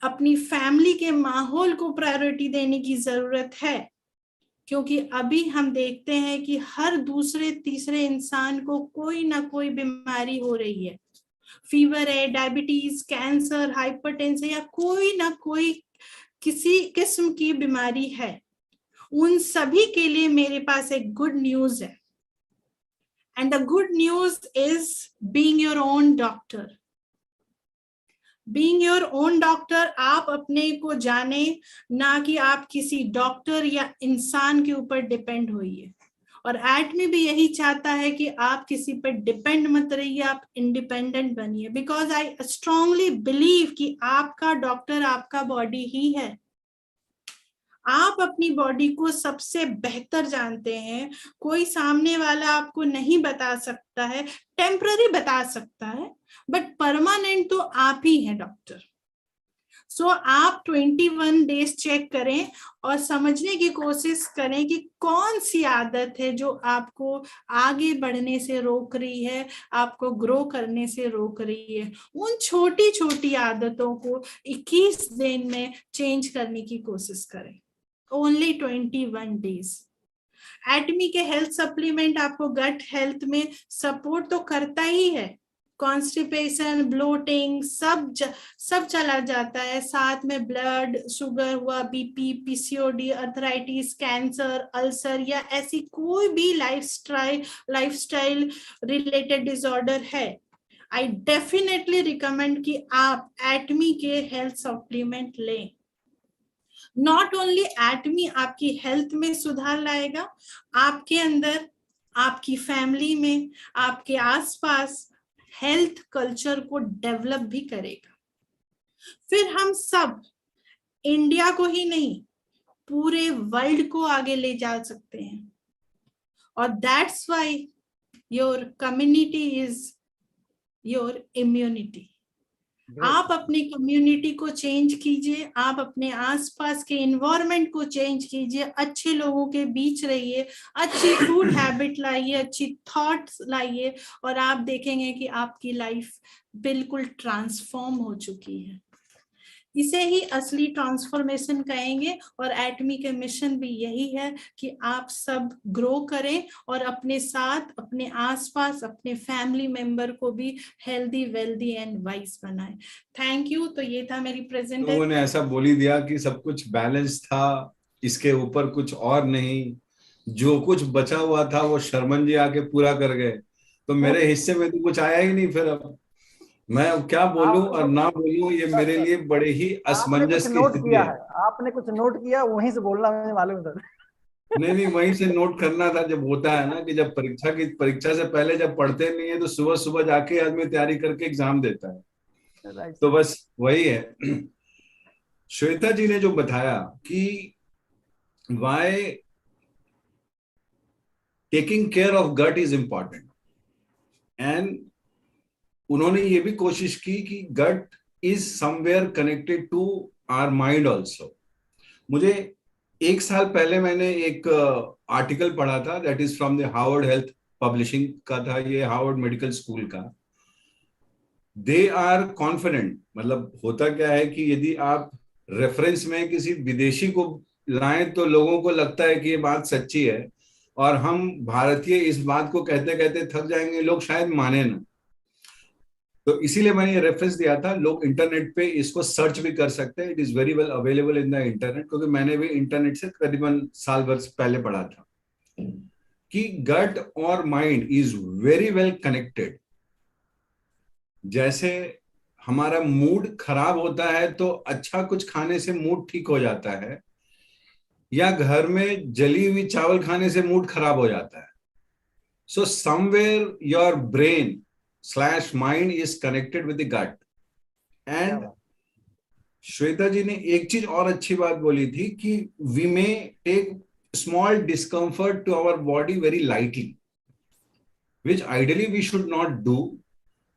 [SPEAKER 1] अपनी फैमिली के माहौल को प्रायोरिटी देने की जरूरत है, क्योंकि अभी हम देखते हैं कि हर दूसरे तीसरे इंसान को कोई ना कोई बीमारी हो रही है, फीवर है, डायबिटीज, कैंसर, हाइपरटेंशन या कोई ना कोई किसी किस्म की बीमारी है। उन सभी के लिए मेरे पास एक गुड न्यूज है, and the good news is being your own doctor. Being your own doctor, आप अपने को जाने, ना कि आप किसी डॉक्टर या इंसान के ऊपर डिपेंड होइए। और एटमी भी यही चाहता है कि आप किसी पर डिपेंड मत रहिए, आप इंडिपेंडेंट बनिए, बिकॉज आई स्ट्रांगली बिलीव कि आपका डॉक्टर आपका बॉडी ही है। आप अपनी बॉडी को सबसे बेहतर जानते हैं। कोई सामने वाला आपको नहीं बता सकता है, टेम्पररी बता सकता है, बट परमानेंट तो आप ही हैं डॉक्टर। सो आप 21 डेज चेक करें और समझने की कोशिश करें कि कौन सी आदत है जो आपको आगे बढ़ने से रोक रही है, आपको ग्रो करने से रोक रही है। उन छोटी छोटी आदतों को 21 दिन में चेंज करने की कोशिश करें। Only 21 days. एटमी के हेल्थ सप्लीमेंट आपको गट हेल्थ में सपोर्ट तो करता ही है, कॉन्स्टिपेशन, ब्लोटिंग सब चला जाता है, साथ में ब्लड शुगर हुआ, BP, PCOD, arthritis, cancer, ulcer या ऐसी कोई भी लाइफस्टाइल रिलेटेड डिसऑर्डर है। आई डेफिनेटली रिकमेंड कि आप एटमी के हेल्थ सप्लीमेंट लें। नॉट ओनली एटमी आपकी हेल्थ में सुधार लाएगा, आपके अंदर, आपकी फैमिली में, आपके आसपास हेल्थ कल्चर को डेवलप भी करेगा। फिर हम सब इंडिया को ही नहीं, पूरे वर्ल्ड को आगे ले जा सकते हैं। और that's why your community is your immunity. आप अपनी कम्युनिटी को चेंज कीजिए, आप अपने आसपास के एनवायरनमेंट को चेंज कीजिए, अच्छे लोगों के बीच रहिए, अच्छी फूड हैबिट लाइए, अच्छी थॉट्स लाइए, और आप देखेंगे कि आपकी लाइफ बिल्कुल ट्रांसफॉर्म हो चुकी है। इसे ही असली ट्रांसफॉर्मेशन कहेंगे। और एटमी के मिशन भी यही है कि आप सब ग्रो करें और अपने साथ, अपने आसपास, अपने फैमिली मेंबर को भी हेल्दी, वेल्दी एंड वाइज बनाएं। Thank you. तो ये था मेरी प्रेजेंटेशन।
[SPEAKER 3] लोगों ने ऐसा बोल ही दिया कि सब कुछ बैलेंस था, इसके ऊपर कुछ और नहीं, जो कुछ बचा हुआ था वो शर्मन जी आके पूरा कर गए, तो मेरे हिस्से में तो कुछ आया ही नहीं। फिर अब मैं क्या बोलूं और ना बोलूं, ये मेरे लिए बड़े ही असमंजस की स्थिति है।
[SPEAKER 2] आपने कुछ नोट किया, वहीं से बोलना मुझे मालूम था।
[SPEAKER 3] नहीं, वहीं से नोट करना था। जब होता है ना कि जब परीक्षा से पहले जब पढ़ते नहीं है तो सुबह सुबह जाके आदमी तैयारी करके एग्जाम देता है, तो बस वही है। श्वेता जी ने जो बताया कि why taking care of gut is important, and उन्होंने ये भी कोशिश की कि gut is somewhere connected to our mind also. मुझे एक साल पहले मैंने एक आर्टिकल पढ़ा था, that is from the Harvard health publishing का था, ये हार्वर्ड मेडिकल स्कूल का। दे आर कॉन्फिडेंट, मतलब होता क्या है कि यदि आप रेफरेंस में किसी विदेशी को लाएं तो लोगों को लगता है कि ये बात सच्ची है, और हम भारतीय इस बात को कहते कहते थक जाएंगे, लोग शायद माने ना। तो इसीलिए मैंने ये रेफरेंस दिया था। लोग इंटरनेट पे इसको सर्च भी कर सकते हैं, it is very well available in the internet, क्योंकि मैंने भी इंटरनेट से करीबन साल भर पहले पढ़ा था। कि गट और mind is very well connected. जैसे हमारा मूड खराब होता है तो अच्छा कुछ खाने से मूड ठीक हो जाता है, या घर में जली हुई चावल खाने से मूड खराब हो जाता है। So somewhere your brain slash mind is connected with the gut. And Shweta ji ने एक चीज और अच्छी बात बोली थी कि we may take small discomfort to our body very lightly, which ideally we should not do,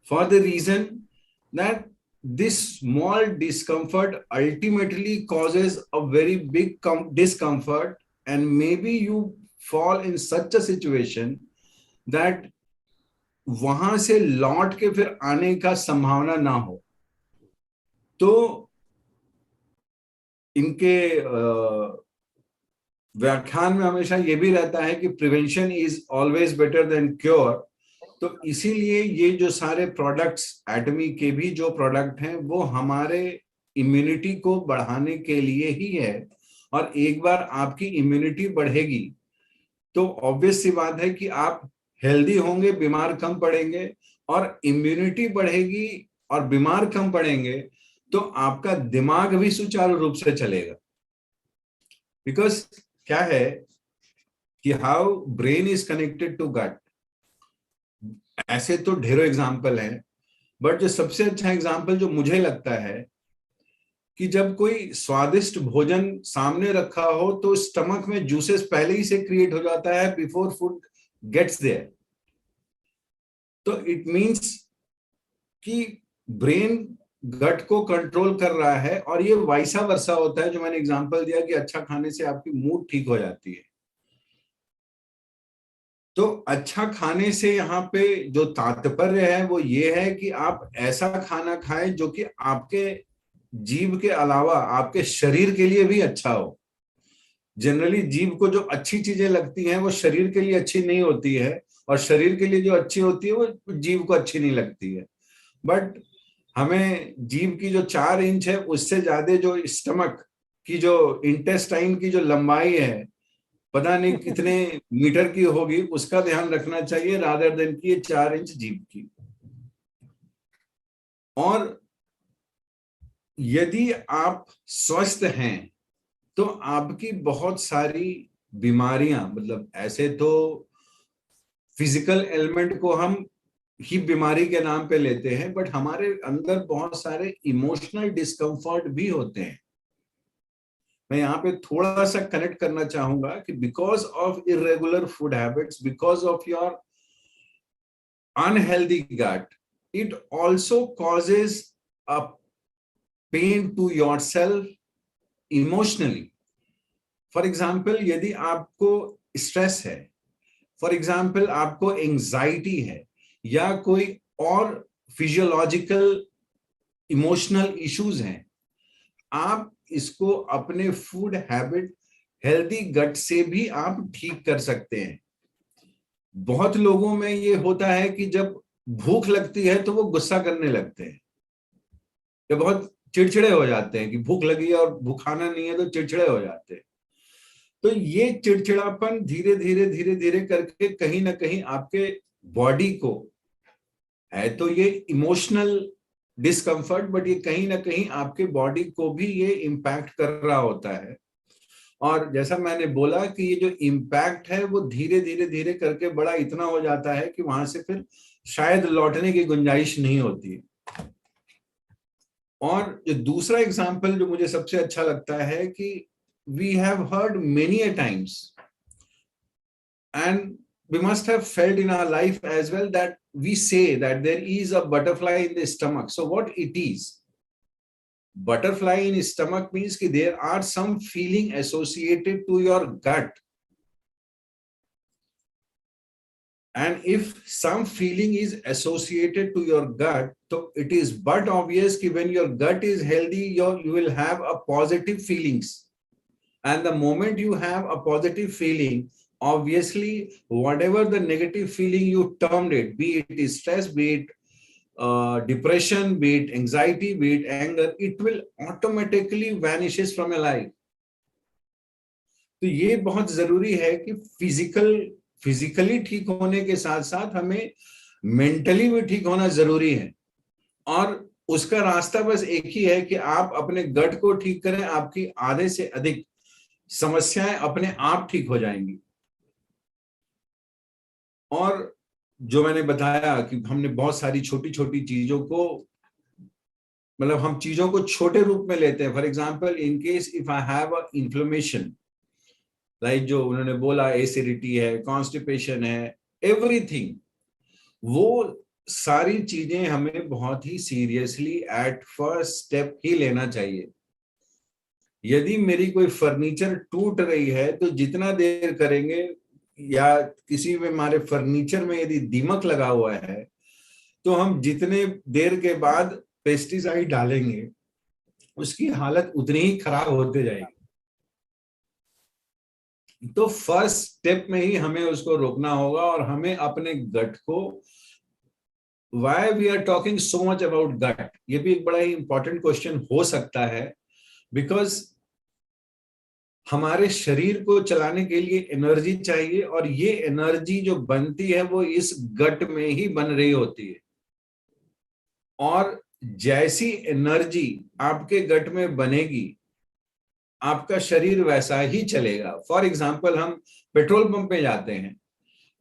[SPEAKER 3] for the reason that this small discomfort ultimately causes a very big discomfort, and maybe you fall in such a situation that वहां से लौट के फिर आने का संभावना ना हो। तो इनके व्याख्यान में हमेशा ये भी रहता है कि prevention is always better than cure. तो इसीलिए ये जो सारे प्रोडक्ट्स, एटमी के भी जो प्रोडक्ट हैं, वो हमारे इम्यूनिटी को बढ़ाने के लिए ही है। और एक बार आपकी इम्यूनिटी बढ़ेगी तो ऑब्वियस सी बात है कि आप हेल्दी होंगे, बीमार कम पड़ेंगे। और इम्यूनिटी बढ़ेगी और बीमार कम पड़ेंगे तो आपका दिमाग भी सुचारू रूप से चलेगा। बिकॉज क्या है कि how brain is connected to gut, ऐसे तो ढेरों एग्जाम्पल हैं, बट जो सबसे अच्छा एग्जाम्पल जो मुझे लगता है कि जब कोई स्वादिष्ट भोजन सामने रखा हो तो स्टमक में जूसेस पहले ही से क्रिएट हो जाता है बिफोर फूड गेट्स देयर। तो इट मींस कि ब्रेन गट को कंट्रोल कर रहा है, और ये वैसा वर्षा होता है जो मैंने एग्जांपल दिया कि अच्छा खाने से आपकी मूड ठीक हो जाती है। तो अच्छा खाने से यहाँ पे जो तात्पर्य है वो ये है कि आप ऐसा खाना खाएं जो कि आपके जीभ के अलावा आपके शरीर के लिए भी अच्छा हो। जनरली जीभ को जो अच्छी चीजें लगती हैं वो शरीर के लिए अच्छी नहीं होती है, और शरीर के लिए जो अच्छी होती है वो जीभ को अच्छी नहीं लगती है। बट हमें जीभ की जो 4 इंच है उससे ज्यादा जो स्टमक की जो इंटेस्टाइन की जो लंबाई है पता नहीं कितने मीटर की होगी, उसका ध्यान रखना चाहिए रादर देन कि ये 4 इंच जीभ की। और यदि आप स्वस्थ हैं तो आपकी बहुत सारी बीमारियां, मतलब ऐसे तो फिजिकल एलिमेंट को हम ही बीमारी के नाम पे लेते हैं, बट हमारे अंदर बहुत सारे इमोशनल डिस्कम्फर्ट भी होते हैं। मैं यहाँ पे थोड़ा सा कनेक्ट करना चाहूंगा कि because of irregular food habits, because of your unhealthy gut, it also causes a pain to yourself emotionally. For example, यदि आपको स्ट्रेस है, फॉर एग्जाम्पल आपको एंजाइटी है, या कोई और फिजियोलॉजिकल इमोशनल इश्यूज हैं, आप इसको अपने फूड हैबिट, हेल्दी गट से भी आप ठीक कर सकते हैं। बहुत लोगों में ये होता है कि जब भूख लगती है तो वो गुस्सा करने लगते हैं, या बहुत चिड़चिड़े हो जाते हैं कि भूख लगी है और भूखाना नहीं है तो चिड़चिड़े हो जाते हैं। तो ये चिड़चिड़ापन धीरे धीरे धीरे धीरे करके कहीं ना कहीं आपके बॉडी को है, तो ये इमोशनल डिस्कम्फर्ट, बट ये कहीं ना कहीं आपके बॉडी को भी ये इम्पैक्ट कर रहा होता है। और जैसा मैंने बोला कि ये जो इम्पैक्ट है वो धीरे धीरे धीरे करके बड़ा इतना हो जाता है कि वहां से फिर शायद लौटने की गुंजाइश नहीं होती है। और जो दूसरा एग्जाम्पल जो मुझे सबसे अच्छा लगता है कि we have heard many a times, and we must have felt in our life as well, that we say that there is a butterfly in the stomach. So what it is, butterfly in stomach means कि there are some feeling associated to your gut, and if some feeling is associated to your gut, so it is but obvious कि when your gut is healthy, you will have a positive feelings, and the moment you have a positive feeling, obviously whatever the negative feeling you termed it, be it stress, be it depression, be it anxiety, be it anger, it will automatically vanishes from your life. तो ये बहुत जरूरी है कि physically ठीक होने के साथ साथ हमें मेंटली भी ठीक होना जरूरी है। और उसका रास्ता बस एक ही है कि आप अपने गट को ठीक करें, आपकी आधे से अधिक समस्याएं अपने आप ठीक हो जाएंगी। और जो मैंने बताया कि हमने बहुत सारी छोटी छोटी चीजों को, मतलब हम चीजों को छोटे रूप में लेते हैं। For example, in case if I have a inflammation, like जो उन्होंने बोला एसिडिटी है, कॉन्स्टिपेशन है, एवरीथिंग, वो सारी चीजें हमें बहुत ही सीरियसली एट फर्स्ट स्टेप ही लेना चाहिए। यदि मेरी कोई फर्नीचर टूट रही है तो जितना देर करेंगे, या किसी में हमारे फर्नीचर में यदि दीमक लगा हुआ है तो हम जितने देर के बाद पेस्टिसाइड डालेंगे उसकी हालत उतनी ही खराब होते जाएगी। तो फर्स्ट स्टेप में ही हमें उसको रोकना होगा। और हमें अपने गट को, why we are talking so much about gut, ये भी एक बड़ा ही इंपॉर्टेंट क्वेश्चन हो सकता है। बिकॉज हमारे शरीर को चलाने के लिए एनर्जी चाहिए, और ये एनर्जी जो बनती है वो इस गट में ही बन रही होती है। और जैसी एनर्जी आपके गट में बनेगी, आपका शरीर वैसा ही चलेगा। फॉर एग्जाम्पल, हम पेट्रोल पंप पे जाते हैं,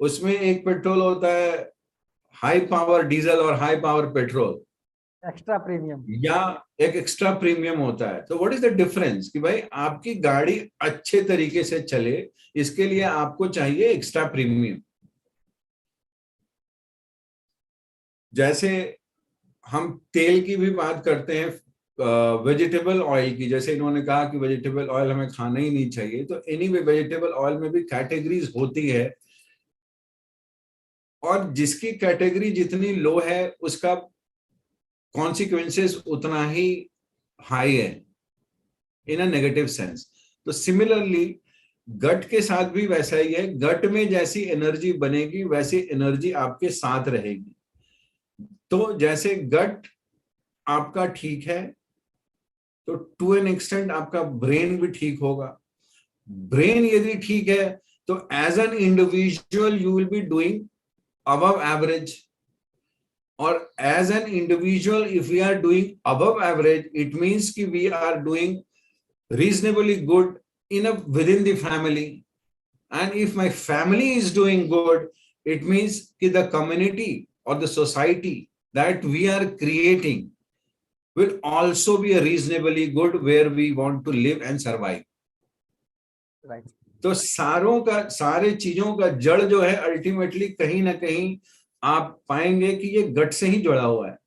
[SPEAKER 3] उसमें एक पेट्रोल होता है हाई पावर डीजल और high power petrol,
[SPEAKER 2] extra premium,
[SPEAKER 3] या एक एक्स्ट्रा प्रीमियम होता है। तो व्हाट इज द डिफरेंस कि भाई आपकी गाड़ी अच्छे तरीके से चले, इसके लिए आपको चाहिए एक्स्ट्रा प्रीमियम। जैसे हम तेल की भी बात करते हैं, वेजिटेबल ऑयल की, जैसे इन्होंने कहा कि वेजिटेबल ऑयल हमें खाना ही नहीं चाहिए, तो एनीवे वेजिटेबल ऑयल में भी कैटेगरीज होती है, और जिसकी कैटेगरी जितनी लो है उसका कॉन्सिक्वेंसेस उतना ही हाई है इन अ नेगेटिव सेंस। तो सिमिलरली गट के साथ भी वैसा ही है। गट में जैसी एनर्जी बनेगी वैसी एनर्जी आपके साथ रहेगी। तो जैसे गट आपका ठीक है तो टू एन एक्सटेंट आपका ब्रेन भी ठीक होगा। ब्रेन यदि ठीक है तो as an individual you will be doing above average, और as an individual if we are doing above average it means कि we are doing reasonably good within the family. And if my family is doing good, it means that the community or the society that we are creating will also be a reasonably good where we want to live and survive.
[SPEAKER 2] right?
[SPEAKER 3] तो सारे चीजों का जड़ जो है ultimately कहीं ना कहीं आप पाएंगे कि ये गट से ही जुड़ा हुआ है।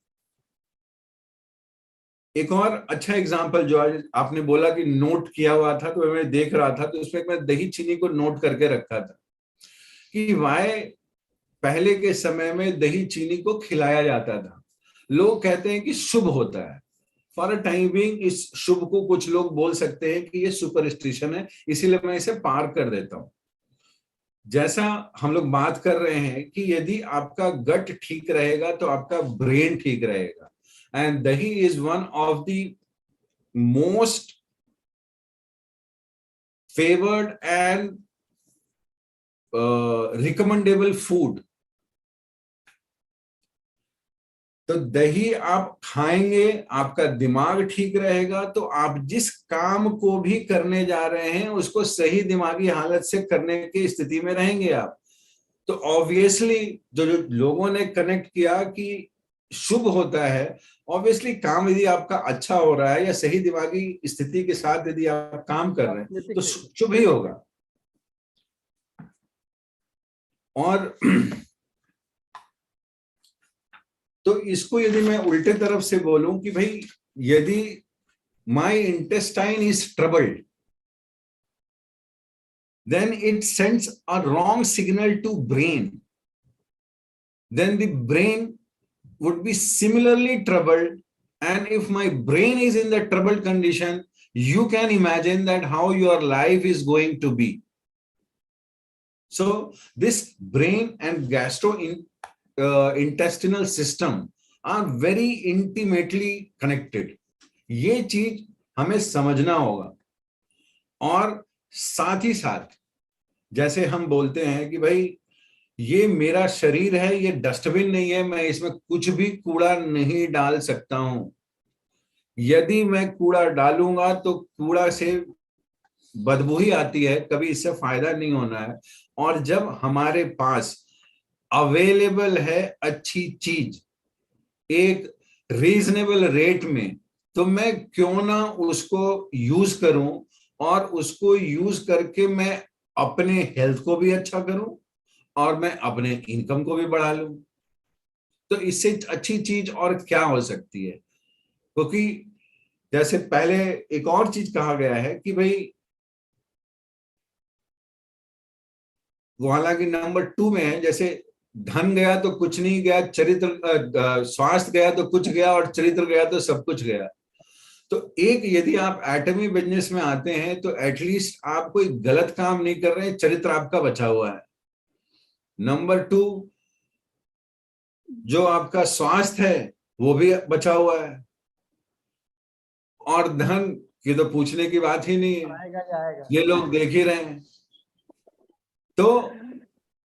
[SPEAKER 3] एक और अच्छा एग्जांपल जो आज आपने बोला कि नोट किया हुआ था, तो मैं देख रहा था तो उसमें मैं दही चीनी को नोट करके रखा था कि वाई पहले के समय में दही चीनी को खिलाया जाता था। लोग कहते हैं कि शुभ होता है। फॉर अ टाइम बीइंग इस शुभ को कुछ लोग बोल सकते हैं कि ये सुपरस्टिशन है, इसीलिए मैं इसे पार कर देता हूं। जैसा हम लोग बात कर रहे हैं कि यदि आपका गट ठीक रहेगा तो आपका ब्रेन ठीक रहेगा। And dahi is one of the most favored and recommendable food. तो दही आप खाएंगे, आपका दिमाग ठीक रहेगा, तो आप जिस काम को भी करने जा रहे हैं उसको सही दिमागी हालत से करने की स्थिति में रहेंगे आप। तो ऑब्वियसली जो लोगों ने कनेक्ट किया कि शुभ होता है, ऑब्वियसली काम यदि आपका अच्छा हो रहा है या सही दिमागी स्थिति के साथ यदि आप काम कर रहे हैं तो शुभ ही होगा। और तो इसको यदि मैं उल्टे तरफ से बोलूं कि भाई यदि my intestine is troubled, then it sends a wrong signal to brain, then the brain would be similarly troubled, and if my brain is in the troubled condition, you can imagine that how your life is going to be. So this brain and intestinal system are very intimately connected. ये चीज हमें समझना होगा। और साथ ही साथ जैसे हम बोलते हैं कि भाई ये मेरा शरीर है, ये डस्टबिन नहीं है, मैं इसमें कुछ भी कूड़ा नहीं डाल सकता हूं। यदि मैं कूड़ा डालूंगा तो कूड़ा से बदबू ही आती है, कभी इससे फायदा नहीं होना है। और जब हमारे पास अवेलेबल है अच्छी चीज एक रीजनेबल रेट में, तो मैं क्यों ना उसको यूज करूं, और उसको यूज करके मैं अपने हेल्थ को भी अच्छा करूं और मैं अपने इनकम को भी बढ़ा लूं। तो इससे अच्छी चीज और क्या हो सकती है? क्योंकि जैसे पहले एक और चीज कहा गया है कि भाई वो हालांकि नंबर 2 में है, जैसे धन गया तो कुछ नहीं गया, चरित्र स्वास्थ्य गया तो कुछ गया, और चरित्र गया तो सब कुछ गया। तो एक, यदि आप एटमी बिजनेस में आते हैं तो एटलीस्ट आप कोई गलत काम नहीं कर रहे हैं, चरित्र आपका बचा हुआ है। नंबर 2, जो आपका स्वास्थ्य है वो भी बचा हुआ है, और धन की तो पूछने की बात ही नहीं है,
[SPEAKER 2] जाएगा।
[SPEAKER 3] ये लोग देख ही रहे हैं। तो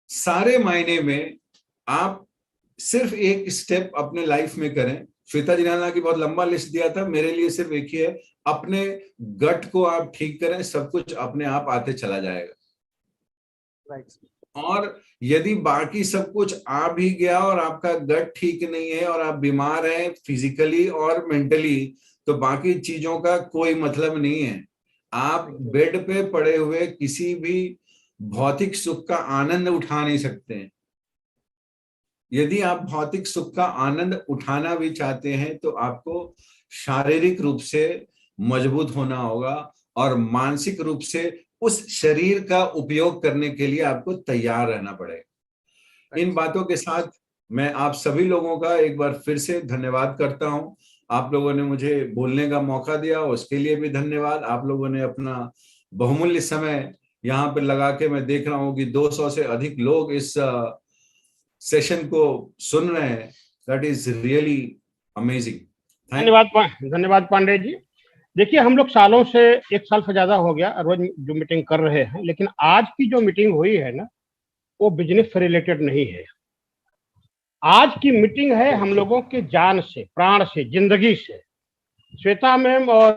[SPEAKER 3] सारे मायने में आप सिर्फ एक स्टेप अपने लाइफ में करें। श्वेता जिनाला की बहुत लंबा लिस्ट दिया था, मेरे लिए सिर्फ एक ही है, अपने गट को आप ठीक करें, सब कुछ अपने आप आते चला जाएगा।
[SPEAKER 2] राइट।
[SPEAKER 3] और यदि बाकी सब कुछ आ भी गया और आपका गट ठीक नहीं है और आप बीमार हैं फिजिकली और मेंटली, तो बाकी चीजों का कोई मतलब नहीं है। आप बेड पे पड़े हुए किसी भी भौतिक सुख का आनंद उठा नहीं सकते हैं। यदि आप भौतिक सुख का आनंद उठाना भी चाहते हैं तो आपको शारीरिक रूप से मजबूत होना होगा और मानसिक रूप से उस शरीर का उपयोग करने के लिए आपको तैयार रहना पड़ेगा। इन बातों के साथ मैं आप सभी लोगों का एक बार फिर से धन्यवाद करता हूं। आप लोगों ने मुझे बोलने का मौका दिया, उसके लिए भी धन्यवाद। आप लोगों ने अपना बहुमूल्य समय यहाँ पर लगा के, मैं देख रहा हूँ कि 200 से अधिक लोग इस सेशन को सुन रहे हैं। That is really amazing.
[SPEAKER 4] धन्यवाद पांडे जी। देखिए, हम लोग सालों से, 1 साल से ज्यादा हो गया रोज जो मीटिंग कर रहे हैं, लेकिन आज की जो मीटिंग हुई है ना, वो बिजनेस से रिलेटेड नहीं है। आज की मीटिंग है हम लोगों के जान से, प्राण से, जिंदगी से। श्वेता मैम और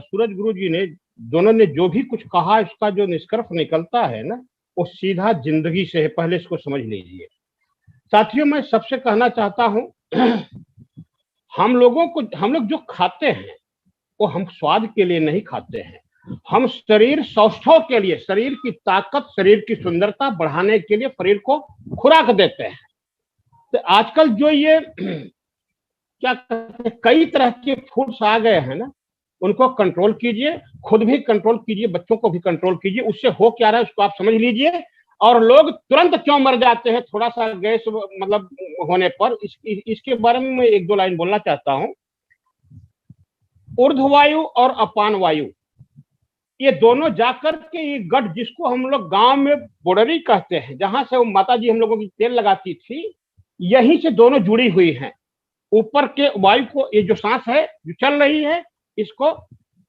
[SPEAKER 4] सूरज गुरु जी ने दोनों ने जो भी कुछ कहा, इसका जो निष्कर्ष निकलता है ना, वो सीधा जिंदगी से है। पहले इसको समझ लीजिए। साथियों, मैं सबसे कहना चाहता हूं, हम लोग जो खाते हैं वो हम स्वाद के लिए नहीं खाते हैं, हम शरीर सौष्ठव के लिए, शरीर की ताकत, शरीर की सुंदरता बढ़ाने के लिए शरीर को खुराक देते हैं। तो आजकल जो ये क्या कहते हैं, कई तरह के फूड्स आ गए हैं ना, उनको कंट्रोल कीजिए, खुद भी कंट्रोल कीजिए, बच्चों को भी कंट्रोल कीजिए। उससे हो क्या रहा है उसको आप समझ लीजिए। और लोग तुरंत क्यों मर जाते हैं थोड़ा सा गैस मतलब होने पर, इसके बारे में मैं 1-2 लाइन बोलना चाहता हूं। ऊर्ध्ववायु और अपान वायु, ये दोनों जाकर के ये गट, जिसको हम लोग गांव में बोडरी कहते हैं, जहां से वो माता जी हम लोगों की तेल लगाती थी, यहीं से दोनों जुड़ी हुई हैं। ऊपर के वायु को, ये जो सांस है जो चल रही है, इसको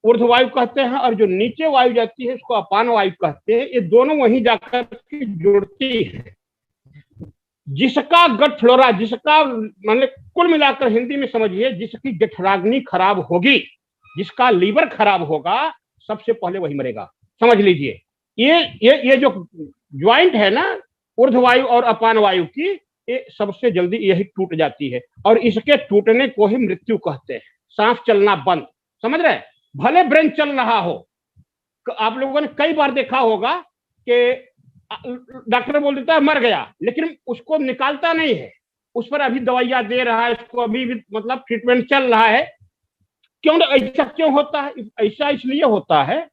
[SPEAKER 4] ऊर्ध्ववायु कहते हैं, और जो नीचे वायु जाती है इसको अपान वायु कहते हैं। ये दोनों वहीं जाकर के जुड़ती है। जिसका गट फ्लोरा, जिसका मतलब कुल मिलाकर हिंदी में समझिए, जिसकी जठराग्नि खराब होगी, जिसका लीवर खराब होगा, सबसे पहले वही मरेगा। समझ लीजिए। ये जो ज्वाइंट है ना, ऊर्ध्ववायु और अपान वायु की, ये सबसे जल्दी यही टूट जाती है, और इसके टूटने को ही मृत्यु कहते हैं। सांस चलना बंद, समझ रहे? भले ब्रेन चल रहा हो, आप लोगों ने कई बार देखा होगा कि डॉक्टर बोल देता है मर गया, लेकिन उसको निकालता नहीं है, उस पर अभी दवाइयां दे रहा है, उसको अभी भी मतलब ट्रीटमेंट चल रहा है। क्यों ऐसा क्यों होता है? ऐसा इसलिए होता है,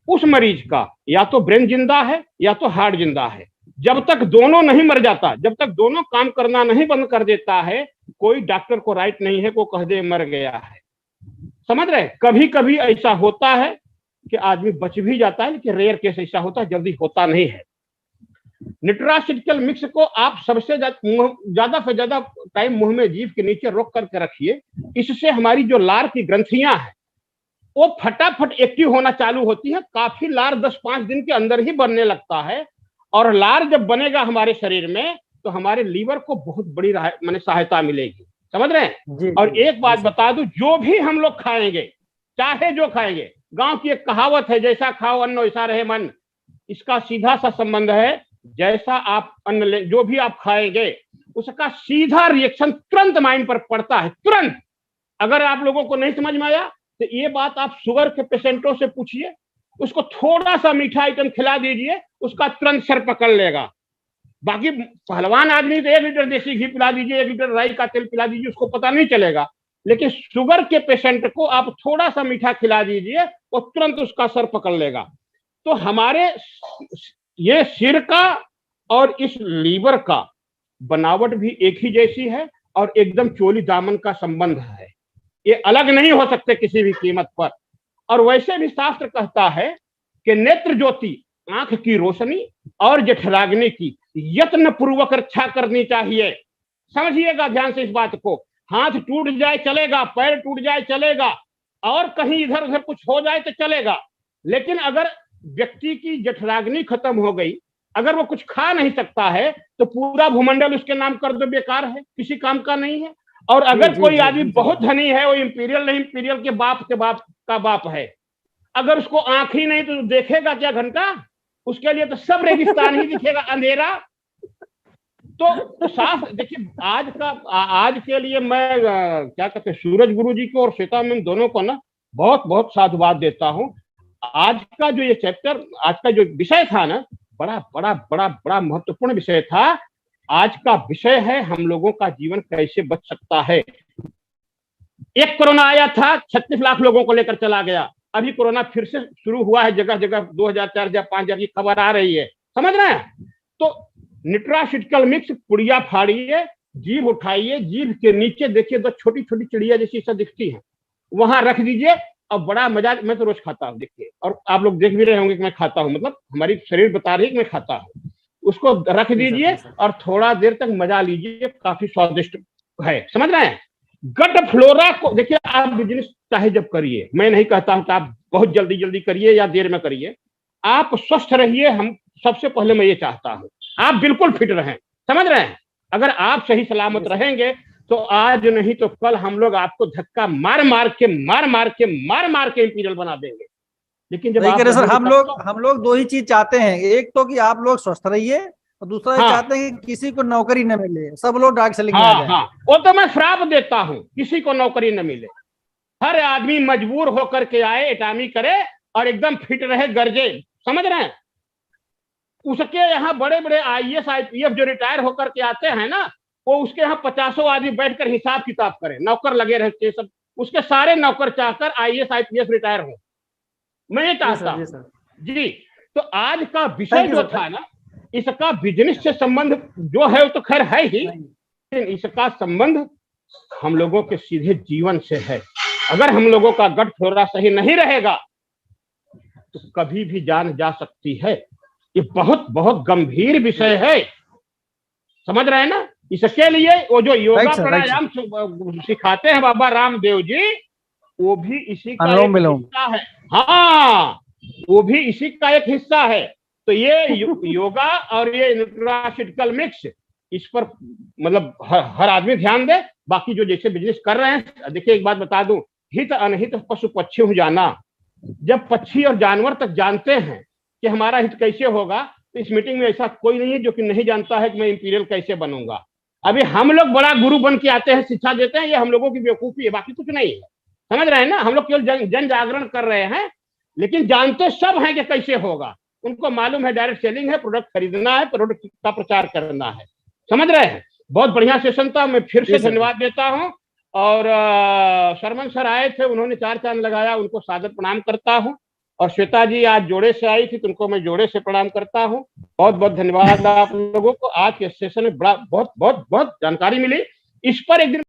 [SPEAKER 4] उस मरीज का या तो ब्रेन जिंदा है या तो हार्ट जिंदा है। जब तक दोनों नहीं मर जाता, जब तक दोनों काम करना नहीं बंद कर देता है, कोई डॉक्टर को राइट नहीं है को कह दे मर गया है। समझ रहे? कभी कभी ऐसा होता है कि आदमी बच भी जाता है, लेकिन रेयर केस ऐसा होता है, जल्दी होता नहीं है। न्यूट्रास्यूटिकल मिक्स को आप सबसे ज्यादा से ज्यादा टाइम मुंह में, जीभ के नीचे रोक करके रखिए। इससे हमारी जो लार की ग्रंथियां हैं, वो फटाफट एक्टिव होना चालू होती है। काफी लार 10-5 दिन के अंदर ही बनने लगता है, और लार जब बनेगा हमारे शरीर में तो हमारे लीवर को बहुत बड़ी माने सहायता मिलेगी, समझ रहे हैं।
[SPEAKER 2] जी,
[SPEAKER 4] और
[SPEAKER 2] जी,
[SPEAKER 4] एक बात
[SPEAKER 2] जी,
[SPEAKER 4] बता दूं, जो भी हम लोग खाएंगे, चाहे जो खाएंगे, गांव की एक कहावत है, जैसा खाओ अन्न वैसा रहे मन। इसका सीधा सा संबंध है, जैसा आप अन्न ले, जो भी आप खाएंगे उसका सीधा रिएक्शन तुरंत माइंड पर पड़ता है, तुरंत। अगर आप लोगों को नहीं समझ में आया तो ये बात आप शुगर के पेशेंटों से पूछिए, उसको थोड़ा सा मीठा आइटम खिला दीजिए, उसका तुरंत सर पकड़ लेगा। बाकी पहलवान आदमी तो 1 लीटर देसी घी पिला दीजिए, 1 लीटर राई का तेल पिला दीजिए, उसको पता नहीं चलेगा। लेकिन शुगर के पेशेंट को आप थोड़ा सा मीठा खिला दीजिए, वो तुरंत उसका सर पकड़ लेगा। तो हमारे ये सिर का और इस लीवर का बनावट भी एक ही जैसी है, और एकदम चोली दामन का संबंध है, ये अलग नहीं हो सकते किसी भी कीमत पर। और वैसे भी शास्त्र कहता है कि नेत्र ज्योति, आंख की रोशनी और जठराग्नि की यत्न पूर्वक रक्षा करनी चाहिए। समझिएगा ध्यान से इस बात को। हाथ टूट जाए चलेगा, पैर टूट जाए चलेगा, और कहीं इधर उधर कुछ हो जाए तो चलेगा, लेकिन अगर व्यक्ति की जठराग्नि खत्म हो गई, अगर वो कुछ खा नहीं सकता है, तो पूरा भूमंडल उसके नाम कर दो बेकार है, किसी काम का नहीं है। और अगर कोई आदमी बहुत धनी है, वो इंपीरियल नहीं, इंपीरियल के बाप का बाप है, अगर उसको आंख ही नहीं तो देखेगा क्या घंटा? उसके लिए तो सब रेगिस्तान ही दिखेगा, अंधेरा। तो साफ देखिए, आज के लिए मैं क्या कहते हैं, सूरज गुरु जी को और श्वेता मैम दोनों को ना बहुत बहुत साधुवाद देता हूँ। आज का जो ये चैप्टर, आज का जो विषय था ना, बड़ा बड़ा बड़ा बड़ा महत्वपूर्ण विषय था। आज का विषय है हम लोगों का जीवन कैसे बच सकता है। एक कोरोना आया था, 36 लाख लोगों को लेकर चला गया। अभी कोरोना फिर से शुरू हुआ है, जगह जगह 2000, 4000, 5000 की खबर आ रही है, समझ रहे हैं। तो न्यूट्रास्यूटिकल मिक्स पुड़िया फाड़िए, जीभ उठाइए, जीभ के नीचे देखिए 2 छोटी छोटी चिड़िया जैसी सब दिखती है, वहां रख दीजिए, और बड़ा मजा। मैं तो रोज खाता हूँ, देखिए, और आप लोग देख भी रहे होंगे कि मैं खाता हूँ, मतलब हमारी शरीर बता रही है कि मैं खाता हूँ। उसको रख दीजिए और थोड़ा देर तक मजा लीजिए, काफी स्वादिष्ट है, समझ रहे हैं। गट फ्लोरा को देखिए, आप बिजनेस चाहे जब करिए, मैं नहीं कहता हूं कि आप बहुत जल्दी जल्दी करिए या देर में करिए, आप स्वस्थ रहिए। हम सबसे पहले मैं ये चाहता हूं आप बिल्कुल फिट रहें, समझ रहे हैं। अगर आप सही सलामत रहेंगे तो आज नहीं तो कल हम लोग आपको धक्का मार मार के इंपीरियल बना देंगे। लेकिन जब
[SPEAKER 2] आप सर, हम लोग 2 ही चीज चाहते हैं, एक तो कि आप लोग स्वस्थ रहिए, और दूसरा ये चाहते हैं कि किसी को नौकरी न मिले, सब लोग डार्क सेलिंग में आ जाएं।
[SPEAKER 4] हाँ, वो तो मैं श्राप देता हूँ, किसी को नौकरी न मिले। हर आदमी मजबूर होकर के आए, एटामी करे और एकदम फिट रहे, गरजे, समझ रहे हैं। उसके यहाँ बड़े बड़े IAS IPF जो रिटायर होकर के आते हैं ना, वो उसके यहाँ 50 आदमी बैठकर हिसाब किताब करें, नौकर लगे रहते सब, उसके सारे नौकर चाहकर IAS IPF रिटायर हो। मैं ये चाहता हूँ जी। तो आज का विषय जो था ना, इसका बिजनेस से संबंध जो है वो तो खैर है ही, लेकिन इसका संबंध हम लोगों के सीधे जीवन से है। अगर हम लोगों का गट फ्लोरा सही नहीं रहेगा तो कभी भी जान जा सकती है। ये बहुत बहुत गंभीर विषय है, समझ रहे हैं ना। इसके लिए वो जो योगा प्राणायाम सिखाते हैं बाबा रामदेव जी, वो भी इसी का एक हिस्सा है। हाँ, वो भी इसी का एक हिस्सा है। तो ये योगा और ये न्यूट्रास्यूटिकल मिक्स, इस पर मतलब हर आदमी ध्यान दे। बाकी जो जैसे बिजनेस कर रहे हैं, देखिए एक बात बता दूं, हित अनहित पशु पक्षी हो जाना। जब पक्षी और जानवर तक जानते हैं कि हमारा हित कैसे होगा, तो इस मीटिंग में ऐसा कोई नहीं है जो कि नहीं जानता है कि मैं इंपीरियल कैसे बनूंगा। अभी हम लोग बड़ा गुरु बन के आते हैं, शिक्षा देते हैं, ये हम लोगों की बेवकूफी है, बाकी कुछ नहीं है, समझ रहे हैं ना। हम लोग केवल जन जागरण कर रहे हैं, लेकिन जानते सब हैं कि कैसे होगा। उनको मालूम है डायरेक्ट सेलिंग है, प्रोडक्ट खरीदना है, प्रोडक्ट का प्रचार करना है, समझ रहे हैं। बहुत बढ़िया सेशन था, मैं फिर से धन्यवाद देता हूं। और शर्मन सर आए थे, उन्होंने 4 चांद लगाया, उनको सादर प्रणाम करता हूं। और श्वेता जी आज जोड़े से आई थी, तो उनको मैं जोड़े से प्रणाम करता हूं। बहुत बहुत धन्यवाद आप लोगों को। आज के सेशन में बहुत बहुत बहुत जानकारी मिली। इस पर एक दिन